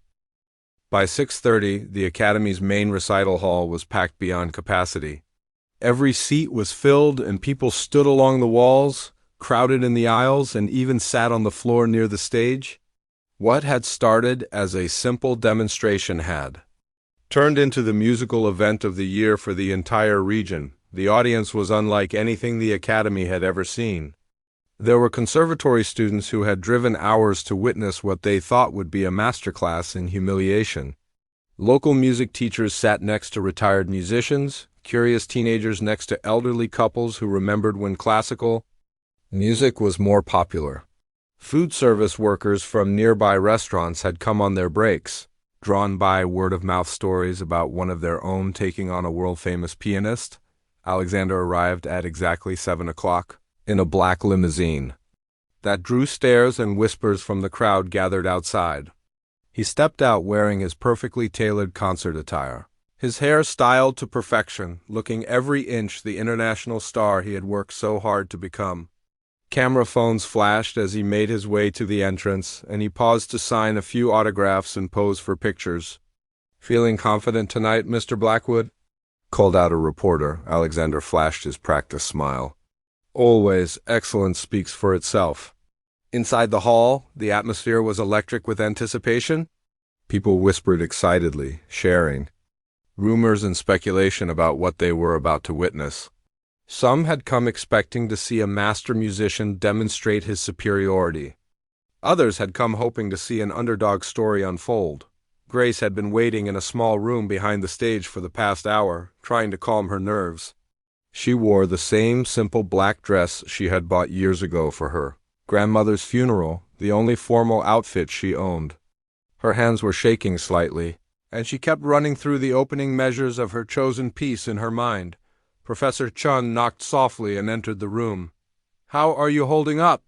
By 6:30, the Academy's main recital hall was packed beyond capacity. Every seat was filled, and people stood along the walls, crowded in the aisles, and even sat on the floor near the stage. What had started as a simple demonstration had turned into the musical event of the year for the entire region. The audience was unlike anything the Academy had ever seen. There were conservatory students who had driven hours to witness what they thought would be a masterclass in humiliation. Local music teachers sat next to retired musicians, curious teenagers next to elderly couples who remembered when classical music was more popular. Food service workers from nearby restaurants had come on their breaks, drawn by word-of-mouth stories about one of their own taking on a world-famous pianist. Alexander arrived at exactly 7 o'clock. In a black limousine that drew stares and whispers from the crowd gathered outside. He stepped out wearing his perfectly tailored concert attire, his hair styled to perfection, looking every inch the international star he had worked so hard to become. Camera phones flashed as he made his way to the entrance, and he paused to sign a few autographs and pose for pictures. "Feeling confident tonight, Mr. Blackwood?" called out a reporter. Alexander flashed his practiced smile. "Always, excellence speaks for itself." Inside the hall, the atmosphere was electric with anticipation. People whispered excitedly, sharing rumors and speculation about what they were about to witness. Some had come expecting to see a master musician demonstrate his superiority. Others had come hoping to see an underdog story unfold. Grace had been waiting in a small room behind the stage for the past hour, trying to calm her nerves. She wore the same simple black dress she had bought years ago for her grandmother's funeral, the only formal outfit she owned. Her hands were shaking slightly, and she kept running through the opening measures of her chosen piece in her mind. Professor Chun knocked softly and entered the room. "How are you holding up?"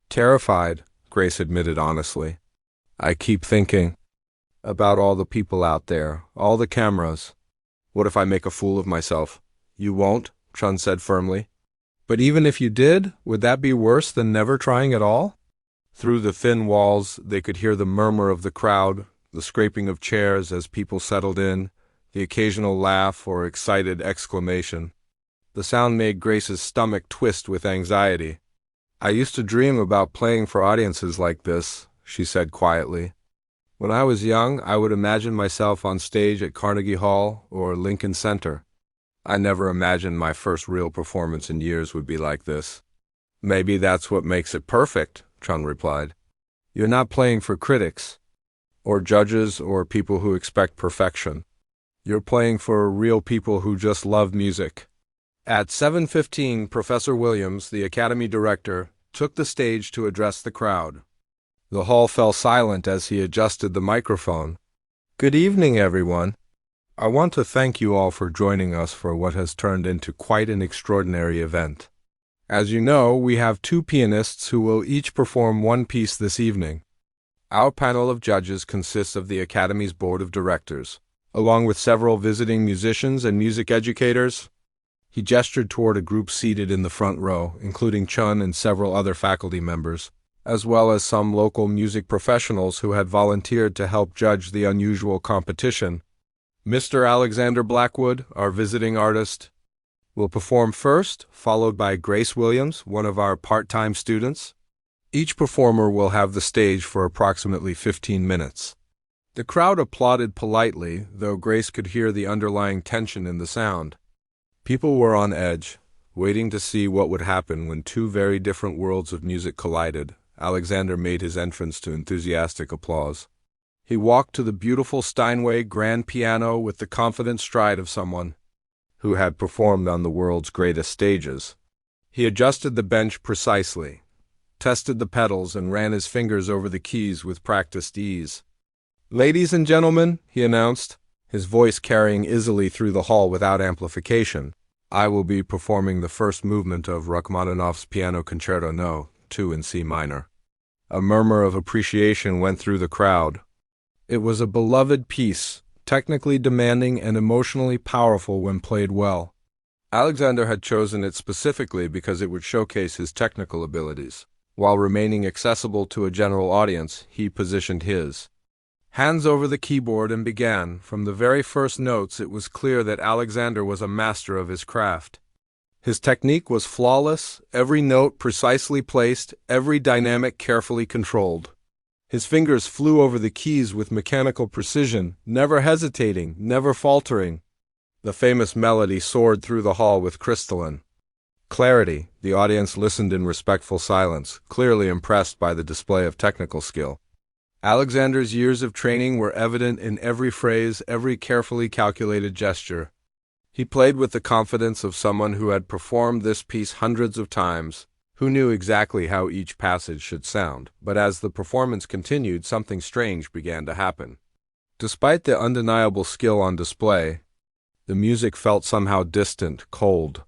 "Terrified," Grace admitted honestly. "I keep thinking about all the people out there, all the cameras. What if I make a fool of myself?" "You won't," Chun said firmly. "But even if you did, would that be worse than never trying at all?" Through the thin walls, they could hear the murmur of the crowd, the scraping of chairs as people settled in, the occasional laugh or excited exclamation. The sound made Grace's stomach twist with anxiety. "I used to dream about playing for audiences like this," she said quietly. When I was young, I would imagine myself on stage at Carnegie Hall or Lincoln Center. I never imagined my first real performance in years would be like this. Maybe that's what makes it perfect, Chun replied. You're not playing for critics, or judges, or people who expect perfection. You're playing for real people who just love music. At 7:15, Professor Williams, the Academy director, took the stage to address the crowd. The hall fell silent as he adjusted the microphone. Good evening, everyone. I want to thank you all for joining us for what has turned into quite an extraordinary event. As you know, we have two pianists who will each perform one piece this evening. Our panel of judges consists of the Academy's board of directors, along with several visiting musicians and music educators. He gestured toward a group seated in the front row, including Chun and several other faculty members, as well as some local music professionals who had volunteered to help judge the unusual competition. Mr. Alexander Blackwood, our visiting artist, will perform first, followed by Grace Williams, one of our part-time students. Each performer will have the stage for approximately 15 minutes. The crowd applauded politely, though Grace could hear the underlying tension in the sound. People were on edge, waiting to see what would happen when two very different worlds of music collided. Alexander made his entrance to enthusiastic applause. He walked to the beautiful Steinway grand piano with the confident stride of someone who had performed on the world's greatest stages. He adjusted the bench precisely, tested the pedals, and ran his fingers over the keys with practiced ease. Ladies and gentlemen, he announced, his voice carrying easily through the hall without amplification, I will be performing the first movement of Rachmaninoff's Piano Concerto No. 2 in C minor. A murmur of appreciation went through the crowd. It was a beloved piece, technically demanding and emotionally powerful when played well. Alexander had chosen it specifically because it would showcase his technical abilities. While remaining accessible to a general audience, he positioned his hands over the keyboard and began. From the very first notes, it was clear that Alexander was a master of his craft. His technique was flawless, every note precisely placed, every dynamic carefully controlled. His fingers flew over the keys with mechanical precision, never hesitating, never faltering. The famous melody soared through the hall with crystalline clarity. The audience listened in respectful silence, clearly impressed by the display of technical skill. Alexander's years of training were evident in every phrase, every carefully calculated gesture. He played with the confidence of someone who had performed this piece hundreds of times, who knew exactly how each passage should sound. But as the performance continued, something strange began to happen. Despite the undeniable skill on display, the music felt somehow distant, cold.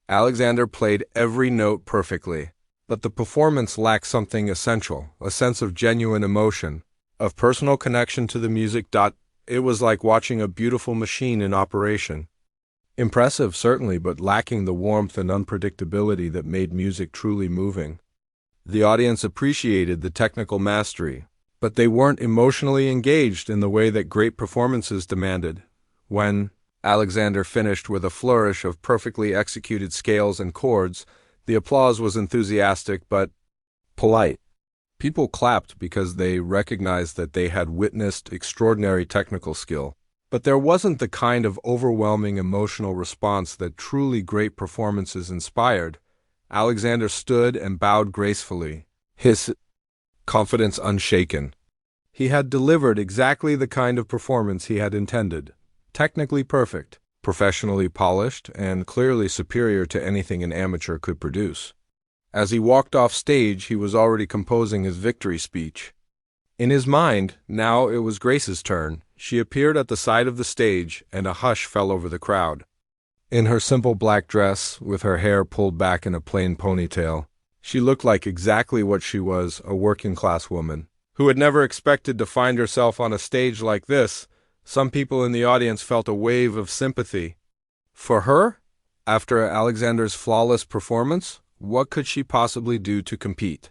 Alexander played every note perfectly, but the performance lacked something essential, a sense of genuine emotion, of personal connection to the music. It was like watching a beautiful machine in operation. Impressive, certainly, but lacking the warmth and unpredictability that made music truly moving. The audience appreciated the technical mastery, but they weren't emotionally engaged in the way that great performances demanded. When Alexander finished with a flourish of perfectly executed scales and chords, the applause was enthusiastic but polite. People clapped because they recognized that they had witnessed extraordinary technical skill. But there wasn't the kind of overwhelming emotional response that truly great performances inspired. Alexander stood and bowed gracefully, his confidence unshaken. He had delivered exactly the kind of performance he had intended. Technically perfect, professionally polished, and clearly superior to anything an amateur could produce. As he walked off stage, he was already composing his victory speech. In his mind, now it was Grace's turn. She appeared at the side of the stage, and a hush fell over the crowd. In her simple black dress, with her hair pulled back in a plain ponytail, she looked like exactly what she was, a working-class woman, who had never expected to find herself on a stage like this. Some people in the audience felt a wave of sympathy. For her? After Alexander's flawless performance, what could she possibly do to compete?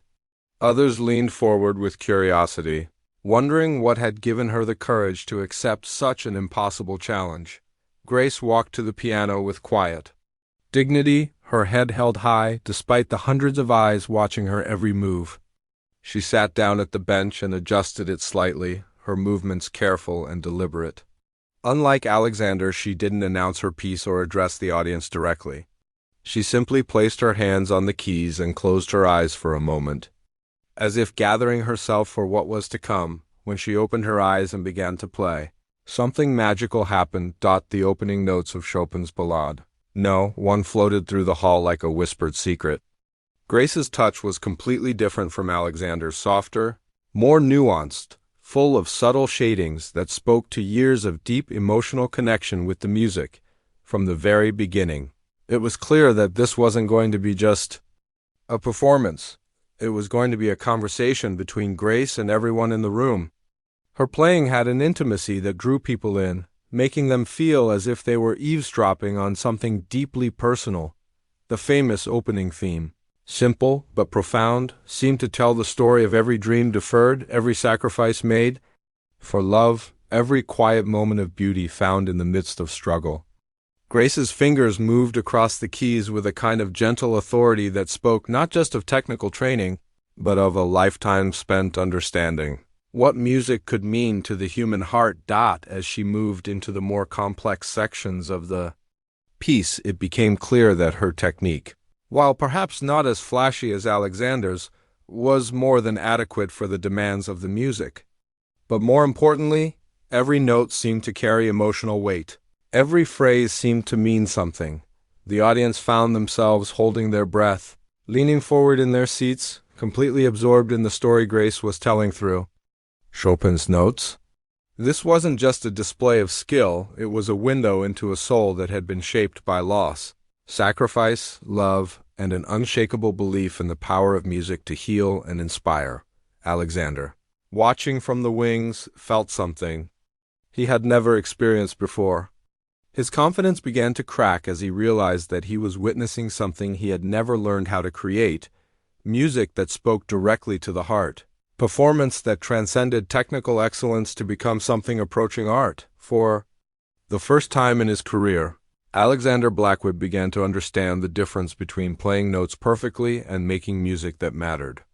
Others leaned forward with curiosity, wondering what had given her the courage to accept such an impossible challenge. Grace walked to the piano with quiet dignity, her head held high despite the hundreds of eyes watching her every move. She sat down at the bench and adjusted it slightly, her movements careful and deliberate. Unlike Alexander, she didn't announce her piece or address the audience directly. She simply placed her hands on the keys and closed her eyes for a moment, as if gathering herself for what was to come. When she opened her eyes and began to play, something magical happened. The opening notes of Chopin's Ballade. No, one floated through the hall like a whispered secret. Grace's touch was completely different from Alexander's, softer, more nuanced, full of subtle shadings that spoke to years of deep emotional connection with the music. From the very beginning, it was clear that this wasn't going to be just a performance. It was going to be a conversation between Grace and everyone in the room. Her playing had an intimacy that drew people in, making them feel as if they were eavesdropping on something deeply personal. The famous opening theme, simple but profound, seemed to tell the story of every dream deferred, every sacrifice made for love, every quiet moment of beauty found in the midst of struggle. Grace's fingers moved across the keys with a kind of gentle authority that spoke not just of technical training, but of a lifetime spent understanding what music could mean to the human heart. As she moved into the more complex sections of the piece, it became clear that her technique, while perhaps not as flashy as Alexander's, was more than adequate for the demands of the music. But more importantly, every note seemed to carry emotional weight. Every phrase seemed to mean something. The audience found themselves holding their breath, leaning forward in their seats, completely absorbed in the story Grace was telling through Chopin's notes. This wasn't just a display of skill, it was a window into a soul that had been shaped by loss, sacrifice, love, and an unshakable belief in the power of music to heal and inspire. Alexander, watching from the wings, felt something he had never experienced before. His confidence began to crack as he realized that he was witnessing something he had never learned how to create, music that spoke directly to the heart. Performance that transcended technical excellence to become something approaching art. For the first time in his career, Alexander Blackwood began to understand the difference between playing notes perfectly and making music that mattered.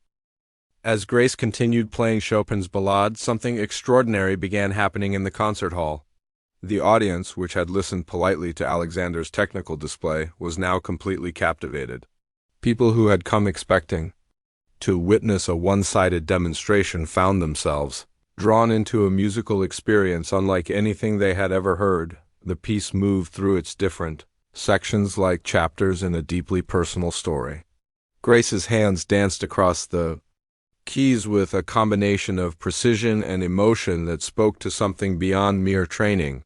As Grace continued playing Chopin's Ballade, something extraordinary began happening in the concert hall. The audience, which had listened politely to Alexander's technical display, was now completely captivated. People who had come expecting to witness a one-sided demonstration found themselves drawn into a musical experience unlike anything they had ever heard. The piece moved through its different sections like chapters in a deeply personal story. Grace's hands danced across the keys with a combination of precision and emotion that spoke to something beyond mere training.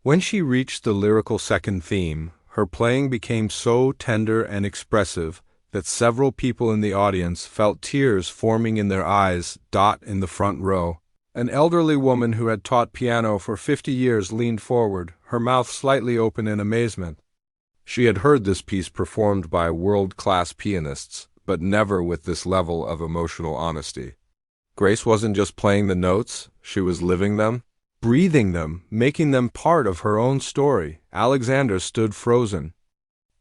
When she reached the lyrical second theme, her playing became so tender and expressive that several people in the audience felt tears forming in their eyes. In the front row, an elderly woman who had taught piano for 50 years leaned forward, her mouth slightly open in amazement. She had heard this piece performed by world-class pianists, but never with this level of emotional honesty. Grace wasn't just playing the notes, she was living them, breathing them, making them part of her own story. Alexander stood frozen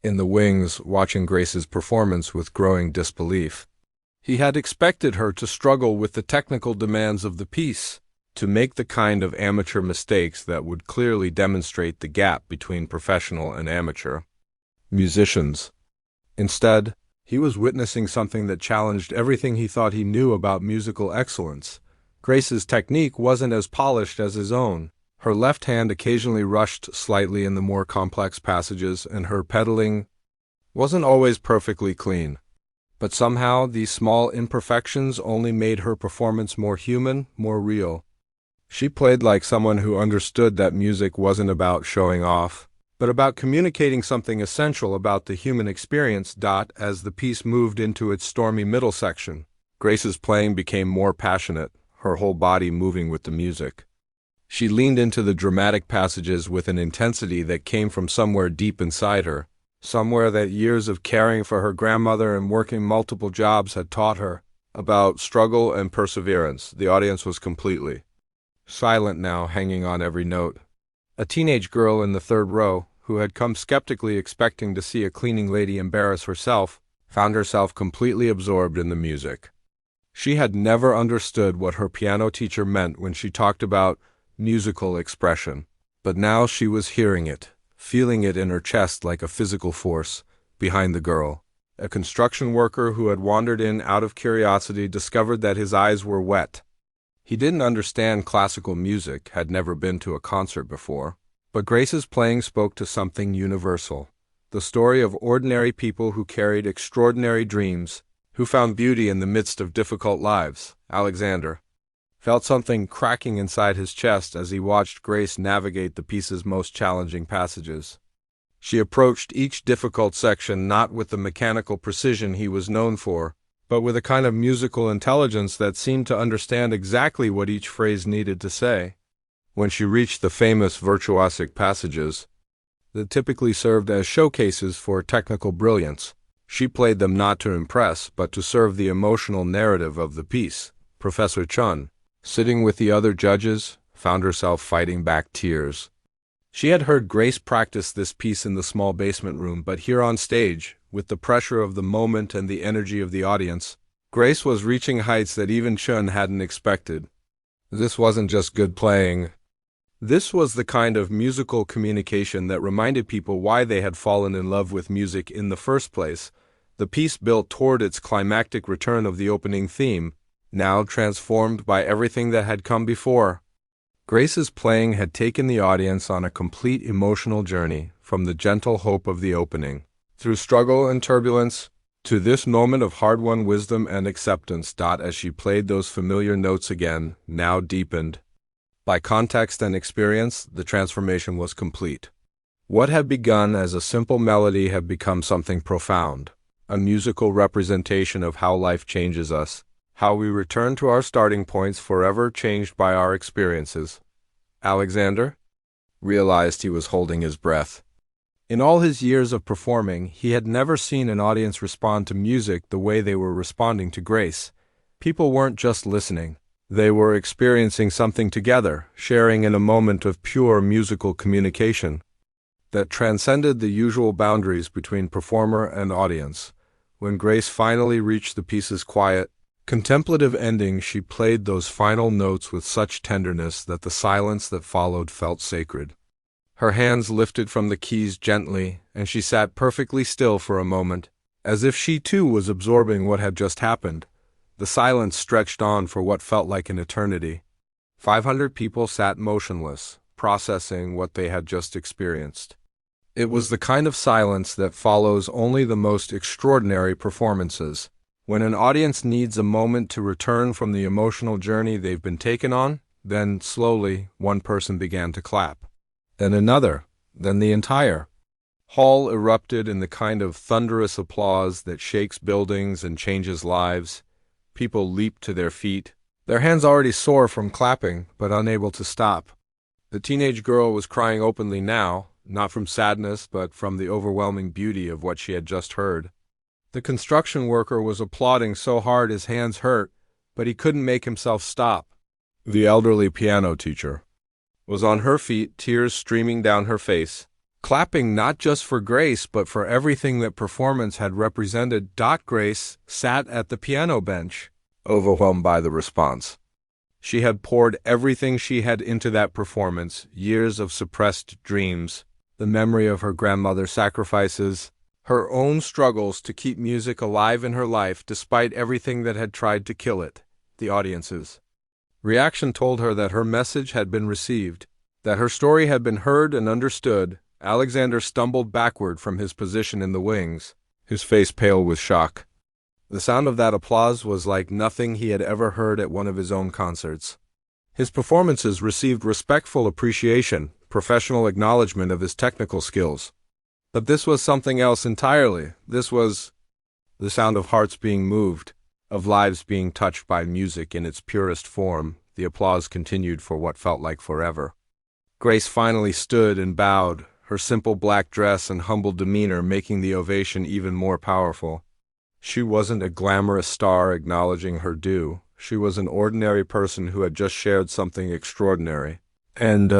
in the wings, watching Grace's performance with growing disbelief. He had expected her to struggle with the technical demands of the piece, to make the kind of amateur mistakes that would clearly demonstrate the gap between professional and amateur musicians. Instead, he was witnessing something that challenged everything he thought he knew about musical excellence. Grace's technique wasn't as polished as his own. Her left hand occasionally rushed slightly in the more complex passages, and her pedaling wasn't always perfectly clean. But somehow, these small imperfections only made her performance more human, more real. She played like someone who understood that music wasn't about showing off, but about communicating something essential about the human experience. As the piece moved into its stormy middle section, Grace's playing became more passionate, her whole body moving with the music. She leaned into the dramatic passages with an intensity that came from somewhere deep inside her, somewhere that years of caring for her grandmother and working multiple jobs had taught her about struggle and perseverance. The audience was completely silent now, hanging on every note. A teenage girl in the third row, who had come skeptically expecting to see a cleaning lady embarrass herself, found herself completely absorbed in the music. She had never understood what her piano teacher meant when she talked about musical expression, but now she was hearing it, feeling it in her chest like a physical force behind the girl. A construction worker who had wandered in out of curiosity discovered that his eyes were wet. He didn't understand classical music, had never been to a concert before, but Grace's playing spoke to something universal, the story of ordinary people who carried extraordinary dreams, who found beauty in the midst of difficult lives. Alexander felt something cracking inside his chest as he watched Grace navigate the piece's most challenging passages. She approached each difficult section not with the mechanical precision he was known for, but with a kind of musical intelligence that seemed to understand exactly what each phrase needed to say. When she reached the famous virtuosic passages that typically served as showcases for technical brilliance, she played them not to impress, but to serve the emotional narrative of the piece. Professor Chun, sitting with the other judges, found herself fighting back tears. She had heard Grace practice this piece in the small basement room, but here on stage, with the pressure of the moment and the energy of the audience, Grace was reaching heights that even Chun hadn't expected. This wasn't just good playing. This was the kind of musical communication that reminded people why they had fallen in love with music in the first place. The piece built toward its climactic return of the opening theme, now transformed by everything that had come before. Grace's playing had taken the audience on a complete emotional journey, from the gentle hope of the opening, through struggle and turbulence, to this moment of hard-won wisdom and acceptance. As she played those familiar notes again, now deepened by context and experience, the transformation was complete. What had begun as a simple melody had become something profound, a musical representation of how life changes us, how we return to our starting points forever changed by our experiences. Alexander realized he was holding his breath. In all his years of performing, he had never seen an audience respond to music the way they were responding to Grace. People weren't just listening. They were experiencing something together, sharing in a moment of pure musical communication that transcended the usual boundaries between performer and audience. When Grace finally reached the piece's quiet, contemplative ending, she played those final notes with such tenderness that the silence that followed felt sacred. Her hands lifted from the keys gently, and she sat perfectly still for a moment, as if she too was absorbing what had just happened. The silence stretched on for what felt like an eternity. 500 people sat motionless, processing what they had just experienced. It was the kind of silence that follows only the most extraordinary performances. When an audience needs a moment to return from the emotional journey they've been taken on, then slowly one person began to clap. Then another, then the entire hall erupted in the kind of thunderous applause that shakes buildings and changes lives. People leaped to their feet, their hands already sore from clapping, but unable to stop. The teenage girl was crying openly now, not from sadness, but from the overwhelming beauty of what she had just heard. The construction worker was applauding so hard his hands hurt, but he couldn't make himself stop. The elderly piano teacher was on her feet, tears streaming down her face, clapping not just for Grace but for everything that performance had represented. Grace sat at the piano bench, overwhelmed by the response. She had poured everything she had into that performance, years of suppressed dreams, the memory of her grandmother's sacrifices, her own struggles to keep music alive in her life despite everything that had tried to kill it. The audience's reaction told her that her message had been received, that her story had been heard and understood. Alexander stumbled backward from his position in the wings, his face pale with shock. The sound of that applause was like nothing he had ever heard at one of his own concerts. His performances received respectful appreciation, professional acknowledgement of his technical skills. But this was something else entirely. This was the sound of hearts being moved, of lives being touched by music in its purest form. The applause continued for what felt like forever. Grace finally stood and bowed, her simple black dress and humble demeanor making the ovation even more powerful. She wasn't a glamorous star acknowledging her due. She was an ordinary person who had just shared something extraordinary. And,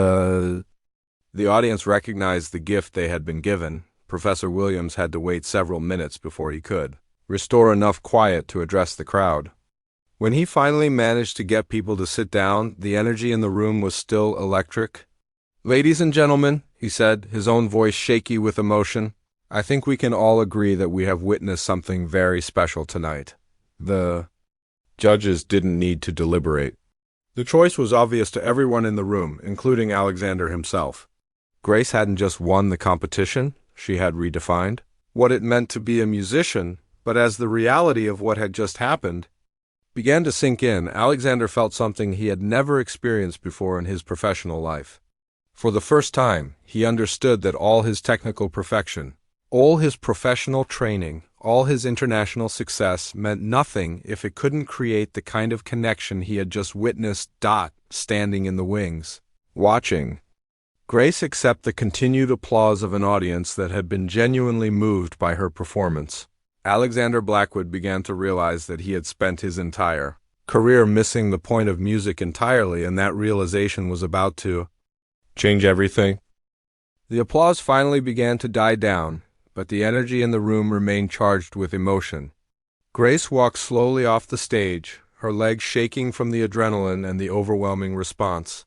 the audience recognized the gift they had been given. Professor Williams had to wait several minutes before he could restore enough quiet to address the crowd. When he finally managed to get people to sit down, the energy in the room was still electric. "Ladies and gentlemen," he said, his own voice shaky with emotion, "I think we can all agree that we have witnessed something very special tonight." The judges didn't need to deliberate. The choice was obvious to everyone in the room, including Alexander himself. Grace hadn't just won the competition, she had redefined what it meant to be a musician, but as the reality of what had just happened began to sink in, Alexander felt something he had never experienced before in his professional life. For the first time, he understood that all his technical perfection, all his professional training, all his international success meant nothing if it couldn't create the kind of connection he had just witnessed. Standing in the wings, watching Grace accept the continued applause of an audience that had been genuinely moved by her performance. Alexander Blackwood began to realize that he had spent his entire career missing the point of music entirely, and that realization was about to change everything. The applause finally began to die down, but the energy in the room remained charged with emotion. Grace walked slowly off the stage, her legs shaking from the adrenaline and the overwhelming response.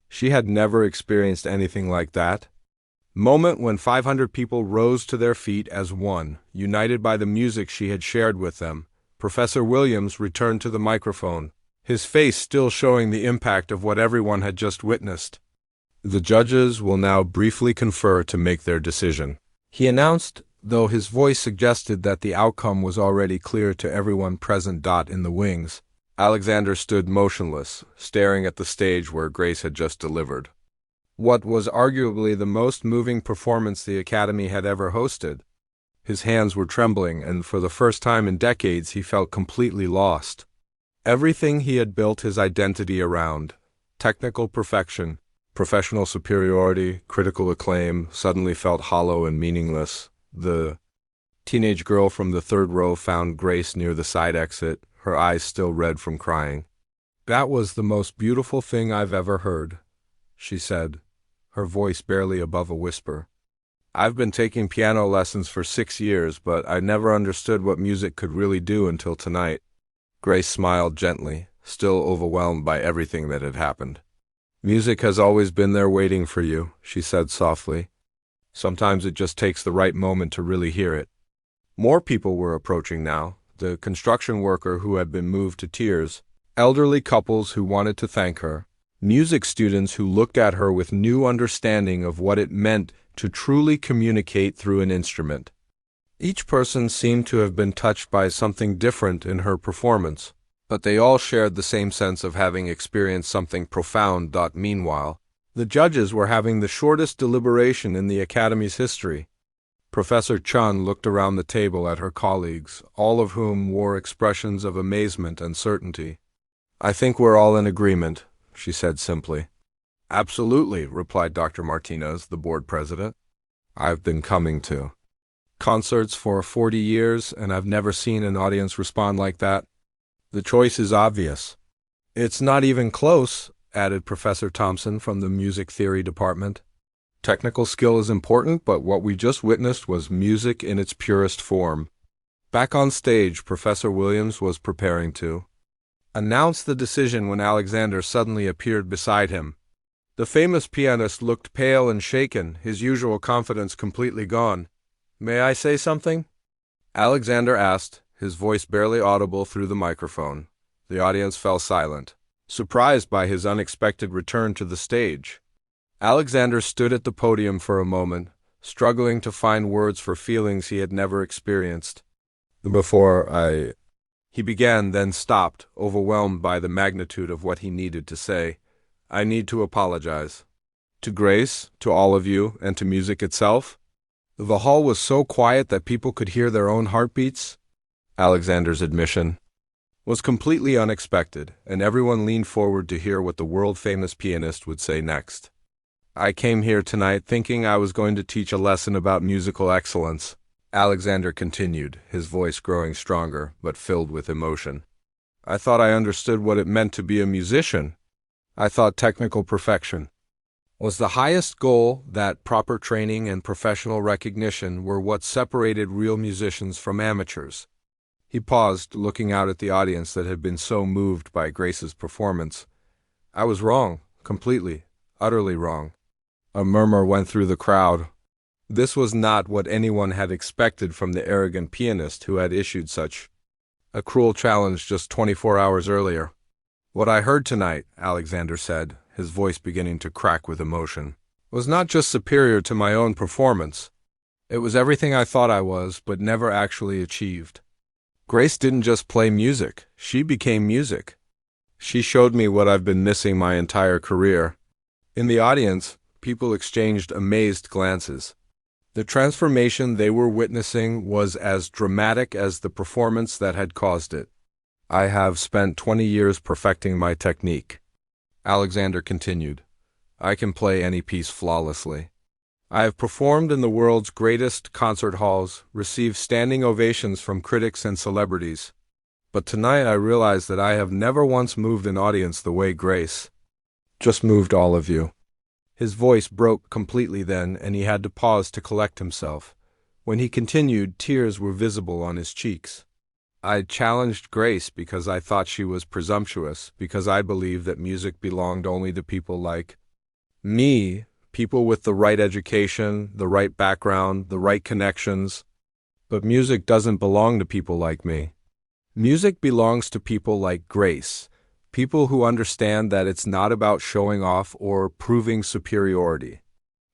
She had never experienced anything like that. Moment when 500 people rose to their feet as one, united by the music she had shared with them. Professor Williams returned to the microphone, his face still showing the impact of what everyone had just witnessed. "The judges will now briefly confer to make their decision," he announced, though his voice suggested that the outcome was already clear to everyone present. In the wings, Alexander stood motionless, staring at the stage where Grace had just delivered what was arguably the most moving performance the Academy had ever hosted. His hands were trembling, and for the first time in decades he felt completely lost. Everything he had built his identity around, technical perfection, professional superiority, critical acclaim, suddenly felt hollow and meaningless. The teenage girl from the third row found Grace near the side exit, her eyes still red from crying. "That was the most beautiful thing I've ever heard," she said, her voice barely above a whisper. "I've been taking piano lessons for 6 years, but I never understood what music could really do until tonight." Grace smiled gently, still overwhelmed by everything that had happened. "Music has always been there waiting for you," she said softly. "Sometimes it just takes the right moment to really hear it." More people were approaching now, the construction worker who had been moved to tears, elderly couples who wanted to thank her, music students who looked at her with new understanding of what it meant to truly communicate through an instrument. Each person seemed to have been touched by something different in her performance, but they all shared the same sense of having experienced something profound. Meanwhile, the judges were having the shortest deliberation in the Academy's history. Professor Chun looked around the table at her colleagues, all of whom wore expressions of amazement and certainty. "I think we're all in agreement," she said simply. "Absolutely," replied Dr. Martinez, the board president. "I've been coming to concerts for 40 years, and I've never seen an audience respond like that. The choice is obvious." "It's not even close," added Professor Thompson from the music theory department. "Technical skill is important, but what we just witnessed was music in its purest form." Back on stage, Professor Williams was preparing to announce the decision when Alexander suddenly appeared beside him. The famous pianist looked pale and shaken, his usual confidence completely gone. "May I say something?" Alexander asked, his voice barely audible through the microphone. The audience fell silent, surprised by his unexpected return to the stage. Alexander stood at the podium for a moment, struggling to find words for feelings he had never experienced. He began, then stopped, overwhelmed by the magnitude of what he needed to say. "I need to apologize. To Grace, to all of you, and to music itself." The hall was so quiet that people could hear their own heartbeats. Alexander's admission was completely unexpected, and everyone leaned forward to hear what the world-famous pianist would say next. "I came here tonight thinking I was going to teach a lesson about musical excellence," Alexander continued, his voice growing stronger, but filled with emotion. "I thought I understood what it meant to be a musician. I thought technical perfection was the highest goal, that proper training and professional recognition were what separated real musicians from amateurs. He paused, looking out at the audience that had been so moved by Grace's performance. I was wrong, completely, utterly wrong. A murmur went through the crowd. This was not what anyone had expected from the arrogant pianist who had issued such a cruel challenge just 24 hours earlier. What I heard tonight, Alexander said, his voice beginning to crack with emotion, was not just superior to my own performance. It was everything I thought I was, but never actually achieved. Grace didn't just play music, she became music. She showed me what I've been missing my entire career. In the audience, people exchanged amazed glances. The transformation they were witnessing was as dramatic as the performance that had caused it. I have spent 20 years perfecting my technique. Alexander continued. I can play any piece flawlessly. I have performed in the world's greatest concert halls, received standing ovations from critics and celebrities. But tonight I realized that I have never once moved an audience the way Grace just moved all of you. His voice broke completely then, and he had to pause to collect himself. When he continued, tears were visible on his cheeks. I challenged Grace because I thought she was presumptuous, because I believed that music belonged only to people like me, people with the right education, the right background, the right connections. But music doesn't belong to people like me. Music belongs to people like Grace, people who understand that it's not about showing off or proving superiority.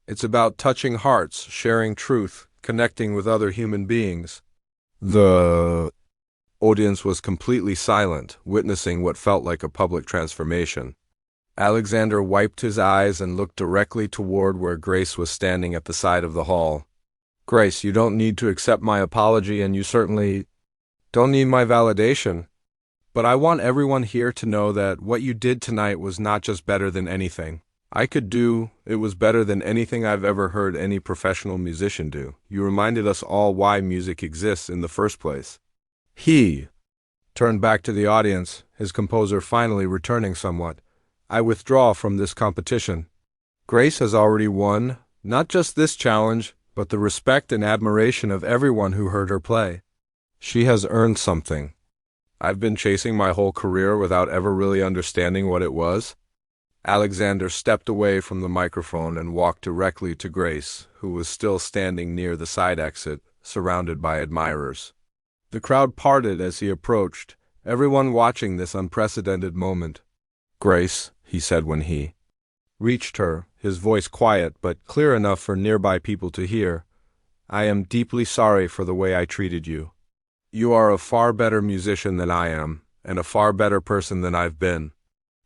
It's about touching hearts, sharing truth, connecting with other human beings. The audience was completely silent, witnessing what felt like a public transformation. Alexander wiped his eyes and looked directly toward where Grace was standing at the side of the hall. Grace, you don't need to accept my apology, and you certainly don't need my validation. But I want everyone here to know that what you did tonight was not just better than anything I could do, it was better than anything I've ever heard any professional musician do. You reminded us all why music exists in the first place. He turned back to the audience, his composure finally returning somewhat. I withdraw from this competition. Grace has already won, not just this challenge, but the respect and admiration of everyone who heard her play. She has earned something I've been chasing my whole career without ever really understanding what it was. Alexander stepped away from the microphone and walked directly to Grace, who was still standing near the side exit, surrounded by admirers. The crowd parted as he approached, everyone watching this unprecedented moment. Grace, he said when he reached her, his voice quiet but clear enough for nearby people to hear, I am deeply sorry for the way I treated you. You are a far better musician than I am, and a far better person than I've been.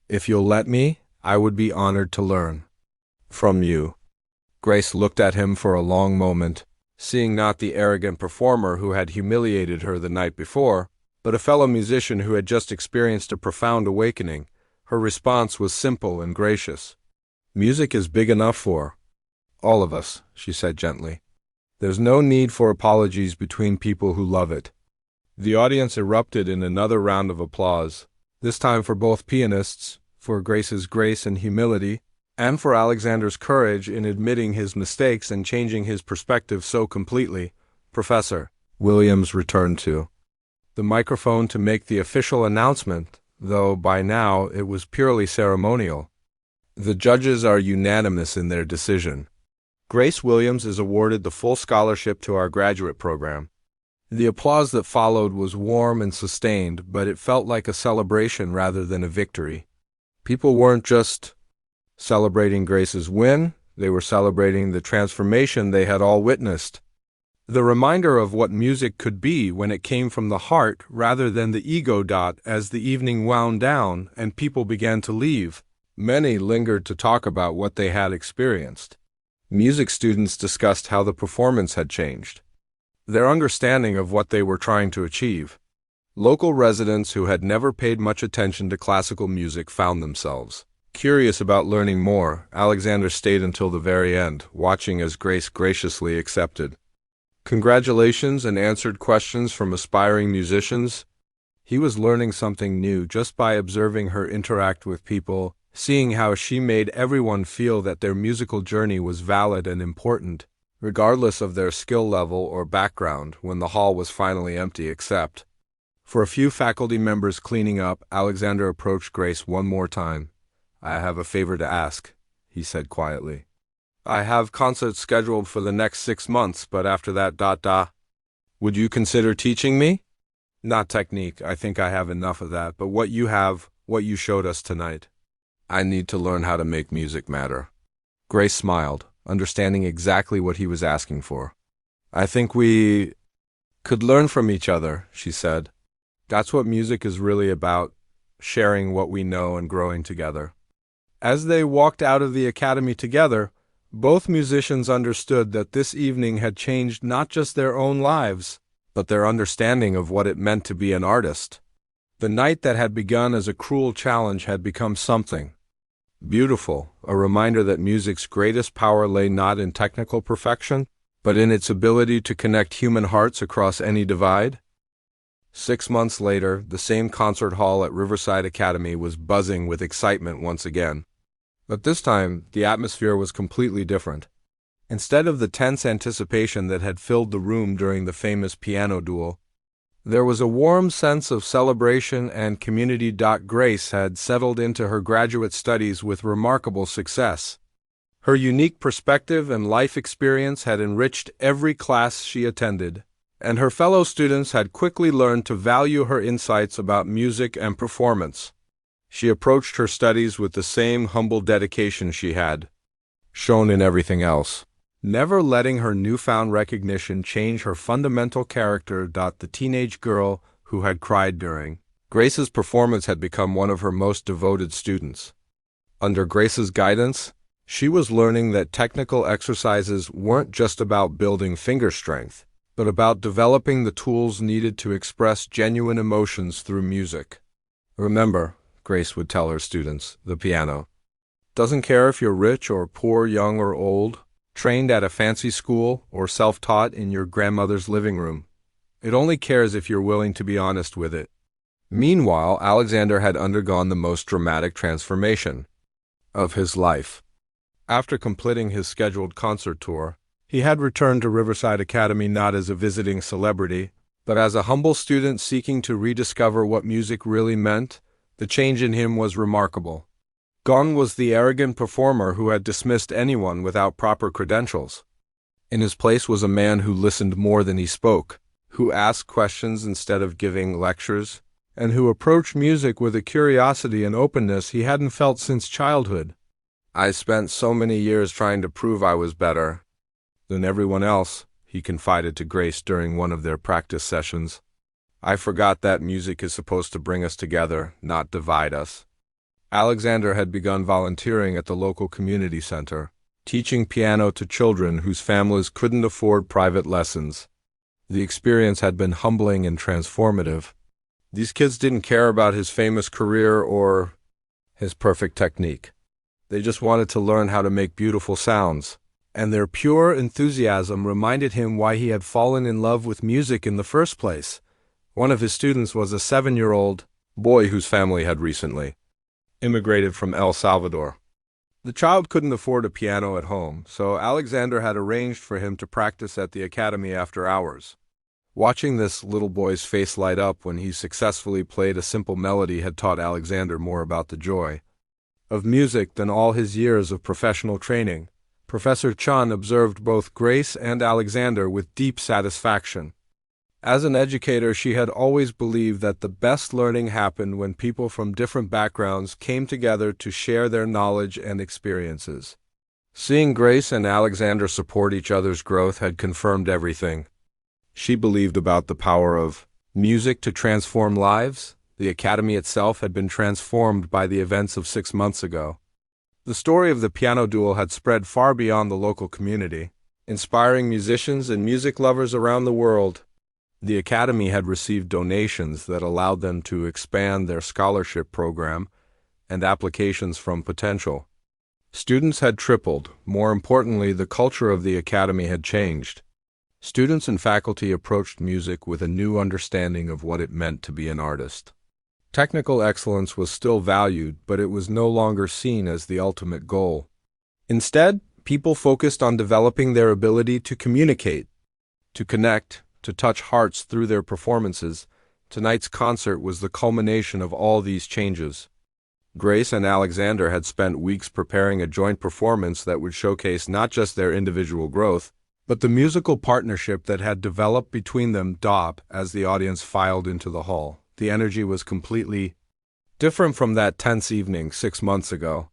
If you'll let me, I would be honored to learn from you. Grace looked at him for a long moment, seeing not the arrogant performer who had humiliated her the night before, but a fellow musician who had just experienced a profound awakening. Her response was simple and gracious. Music is big enough for all of us, she said gently. There's no need for apologies between people who love it. The audience erupted in another round of applause, this time for both pianists, for Grace's grace and humility, and for Alexander's courage in admitting his mistakes and changing his perspective so completely. Professor Williams returned to the microphone to make the official announcement, though by now it was purely ceremonial. The judges are unanimous in their decision. Grace Williams is awarded the full scholarship to our graduate program. The applause that followed was warm and sustained, but it felt like a celebration rather than a victory. People weren't just celebrating Grace's win, they were celebrating the transformation they had all witnessed. The reminder of what music could be when it came from the heart rather than the ego. As the evening wound down and people began to leave, many lingered to talk about what they had experienced. Music students discussed how the performance had changed their understanding of what they were trying to achieve. Local residents who had never paid much attention to classical music found themselves curious about learning more. Alexander stayed until the very end, watching as Grace graciously accepted congratulations and answered questions from aspiring musicians. He was learning something new just by observing her interact with people, seeing how she made everyone feel that their musical journey was valid and important, regardless of their skill level or background. When the hall was finally empty except For a few faculty members cleaning up, Alexander approached Grace one more time. "I have a favor to ask," he said quietly. "I have concerts scheduled for the next 6 months, but after that. Would you consider teaching me? Not technique, I think I have enough of that, but what you showed us tonight. I need to learn how to make music matter." Grace smiled, understanding exactly what he was asking for. "I think we could learn from each other," she said. "That's what music is really about, sharing what we know and growing together." As they walked out of the academy together, both musicians understood that this evening had changed not just their own lives, but their understanding of what it meant to be an artist. The night that had begun as a cruel challenge had become something beautiful, a reminder that music's greatest power lay not in technical perfection, but in its ability to connect human hearts across any divide. 6 months later, the same concert hall at Riverside Academy was buzzing with excitement once again. But this time, the atmosphere was completely different. Instead of the tense anticipation that had filled the room during the famous piano duel, there was a warm sense of celebration and community. Grace had settled into her graduate studies with remarkable success. Her unique perspective and life experience had enriched every class she attended, and her fellow students had quickly learned to value her insights about music and performance. She approached her studies with the same humble dedication she had shown in everything else, never letting her newfound recognition change her fundamental character. The teenage girl who had cried during Grace's performance had become one of her most devoted students. Under Grace's guidance, she was learning that technical exercises weren't just about building finger strength, but about developing the tools needed to express genuine emotions through music. "Remember," Grace would tell her students, "the piano doesn't care if you're rich or poor, young or old, trained at a fancy school or self-taught in your grandmother's living room. It only cares if you're willing to be honest with it." Meanwhile, Alexander had undergone the most dramatic transformation of his life. After completing his scheduled concert tour, he had returned to Riverside Academy not as a visiting celebrity, but as a humble student seeking to rediscover what music really meant. The change in him was remarkable. Gone was the arrogant performer who had dismissed anyone without proper credentials. In his place was a man who listened more than he spoke, who asked questions instead of giving lectures, and who approached music with a curiosity and openness he hadn't felt since childhood. "I spent so many years trying to prove I was better than everyone else," he confided to Grace during one of their practice sessions. "I forgot that music is supposed to bring us together, not divide us." Alexander had begun volunteering at the local community center, teaching piano to children whose families couldn't afford private lessons. The experience had been humbling and transformative. These kids didn't care about his famous career or his perfect technique. They just wanted to learn how to make beautiful sounds, and their pure enthusiasm reminded him why he had fallen in love with music in the first place. One of his students was a 7-year-old boy whose family had recently immigrated from El Salvador. The child couldn't afford a piano at home, so Alexander had arranged for him to practice at the academy after hours. Watching this little boy's face light up when he successfully played a simple melody had taught Alexander more about the joy of music than all his years of professional training. Professor Chun observed both Grace and Alexander with deep satisfaction. As an educator, she had always believed that the best learning happened when people from different backgrounds came together to share their knowledge and experiences. Seeing Grace and Alexander support each other's growth had confirmed everything she believed about the power of music to transform lives. The academy itself had been transformed by the events of 6 months ago. The story of the piano duel had spread far beyond the local community, inspiring musicians and music lovers around the world. The academy had received donations that allowed them to expand their scholarship program and applications from potential students had tripled. More importantly, the culture of the academy had changed. Students and faculty approached music with a new understanding of what it meant to be an artist. Technical excellence was still valued, but it was no longer seen as the ultimate goal. Instead, people focused on developing their ability to communicate, to connect, to touch hearts through their performances. Tonight's concert was the culmination of all these changes. Grace and Alexander had spent weeks preparing a joint performance that would showcase not just their individual growth, but the musical partnership that had developed between them. As the audience filed into the hall, the energy was completely different from that tense evening 6 months ago.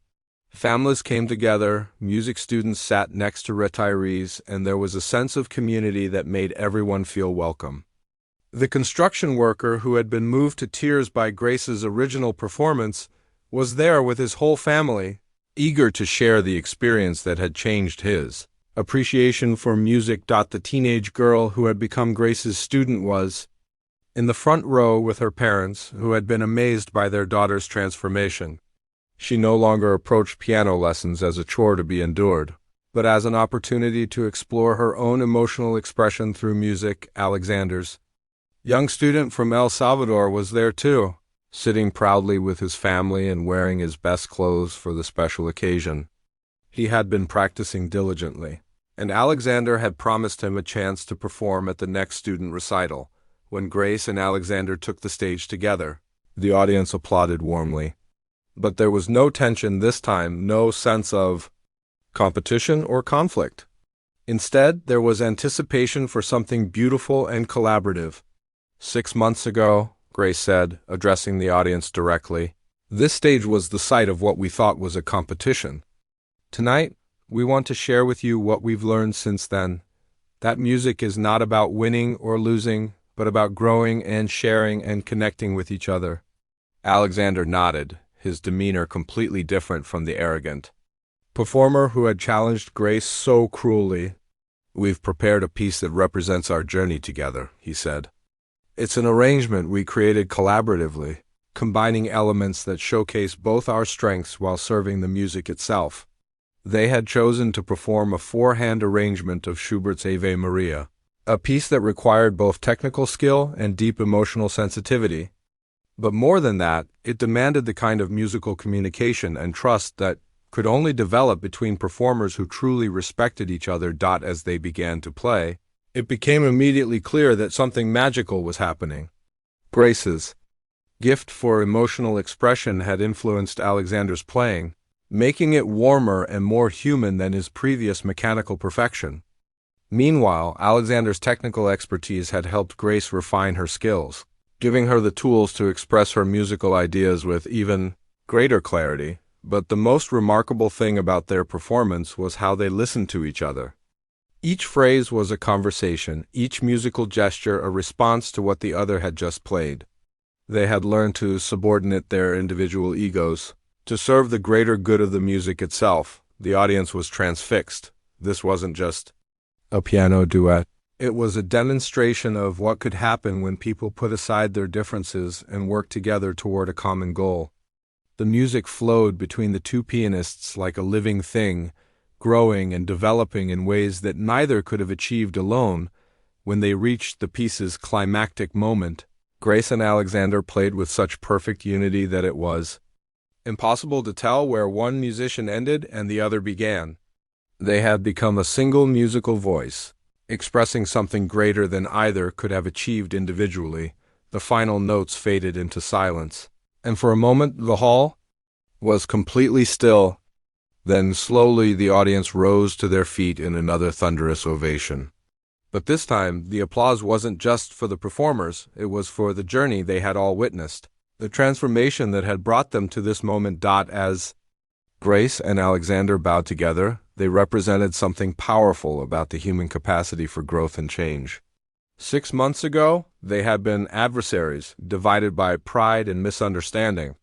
Families came together, music students sat next to retirees, and there was a sense of community that made everyone feel welcome. The construction worker who had been moved to tears by Grace's original performance was there with his whole family, eager to share the experience that had changed his appreciation for music. The teenage girl who had become Grace's student was in the front row with her parents, who had been amazed by their daughter's transformation. She no longer approached piano lessons as a chore to be endured, but as an opportunity to explore her own emotional expression through music. Alexander's young student from El Salvador was there too, sitting proudly with his family and wearing his best clothes for the special occasion. He had been practicing diligently, and Alexander had promised him a chance to perform at the next student recital. When Grace and Alexander took the stage together, the audience applauded warmly. But there was no tension this time, no sense of competition or conflict. Instead, there was anticipation for something beautiful and collaborative. 6 months ago, Grace said, addressing the audience directly, this stage was the site of what we thought was a competition. Tonight, we want to share with you what we've learned since then. That music is not about winning or losing, but about growing and sharing and connecting with each other. Alexander nodded, his demeanor completely different from the arrogant performer who had challenged Grace so cruelly. We've prepared a piece that represents our journey together, he said. It's an arrangement we created collaboratively, combining elements that showcase both our strengths while serving the music itself. They had chosen to perform a four-hand arrangement of Schubert's Ave Maria, a piece that required both technical skill and deep emotional sensitivity. But more than that, it demanded the kind of musical communication and trust that could only develop between performers who truly respected each other. As they began to play, it became immediately clear that something magical was happening. Grace's gift for emotional expression had influenced Alexander's playing, making it warmer and more human than his previous mechanical perfection. Meanwhile, Alexander's technical expertise had helped Grace refine her skills, giving her the tools to express her musical ideas with even greater clarity. But the most remarkable thing about their performance was how they listened to each other. Each phrase was a conversation, each musical gesture a response to what the other had just played. They had learned to subordinate their individual egos to serve the greater good of the music itself. The audience was transfixed. This wasn't just a piano duet. It was a demonstration of what could happen when people put aside their differences and worked together toward a common goal. The music flowed between the two pianists like a living thing, growing and developing in ways that neither could have achieved alone. When they reached the piece's climactic moment, Grace and Alexander played with such perfect unity that it was impossible to tell where one musician ended and the other began. They had become a single musical voice, expressing something greater than either could have achieved individually. The final notes faded into silence, and for a moment the hall was completely still. Then slowly the audience rose to their feet in another thunderous ovation. But this time the applause wasn't just for the performers, it was for the journey they had all witnessed, the transformation that had brought them to this moment. As Grace and Alexander bowed together, they represented something powerful about the human capacity for growth and change. 6 months ago, they had been adversaries, divided by pride and misunderstanding.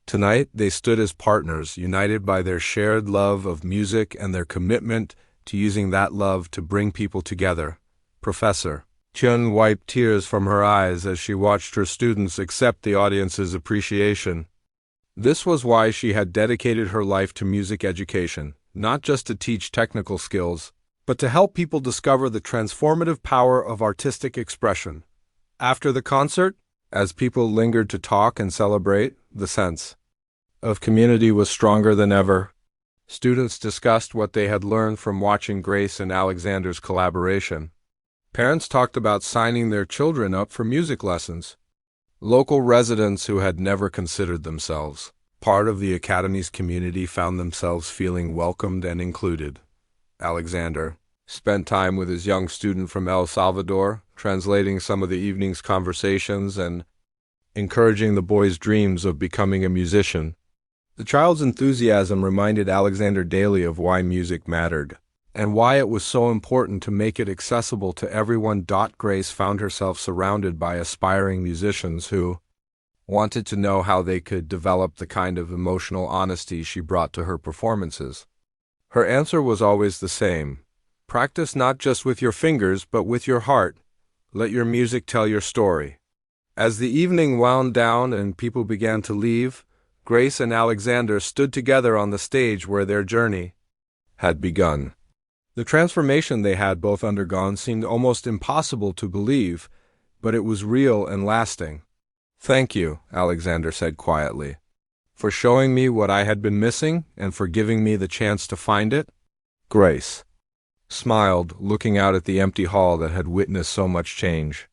Tonight, they stood as partners, united by their shared love of music and their commitment to using that love to bring people together. Professor Chun wiped tears from her eyes as she watched her students accept the audience's appreciation. This was why she had dedicated her life to music education, not just to teach technical skills, but to help people discover the transformative power of artistic expression. After the concert, as people lingered to talk and celebrate, the sense of community was stronger than ever. Students discussed what they had learned from watching Grace and Alexander's collaboration. Parents talked about signing their children up for music lessons. Local residents who had never considered themselves part of the Academy's community found themselves feeling welcomed and included. Alexander spent time with his young student from El Salvador, translating some of the evening's conversations and encouraging the boy's dreams of becoming a musician. The child's enthusiasm reminded Alexander daily of why music mattered, and why it was so important to make it accessible to everyone. Grace found herself surrounded by aspiring musicians who wanted to know how they could develop the kind of emotional honesty she brought to her performances. Her answer was always the same: practice not just with your fingers, but with your heart. Let your music tell your story. As the evening wound down and people began to leave, Grace and Alexander stood together on the stage where their journey had begun. The transformation they had both undergone seemed almost impossible to believe, but it was real and lasting. "Thank you," Alexander said quietly, "for showing me what I had been missing and for giving me the chance to find it." Grace smiled, looking out at the empty hall that had witnessed so much change.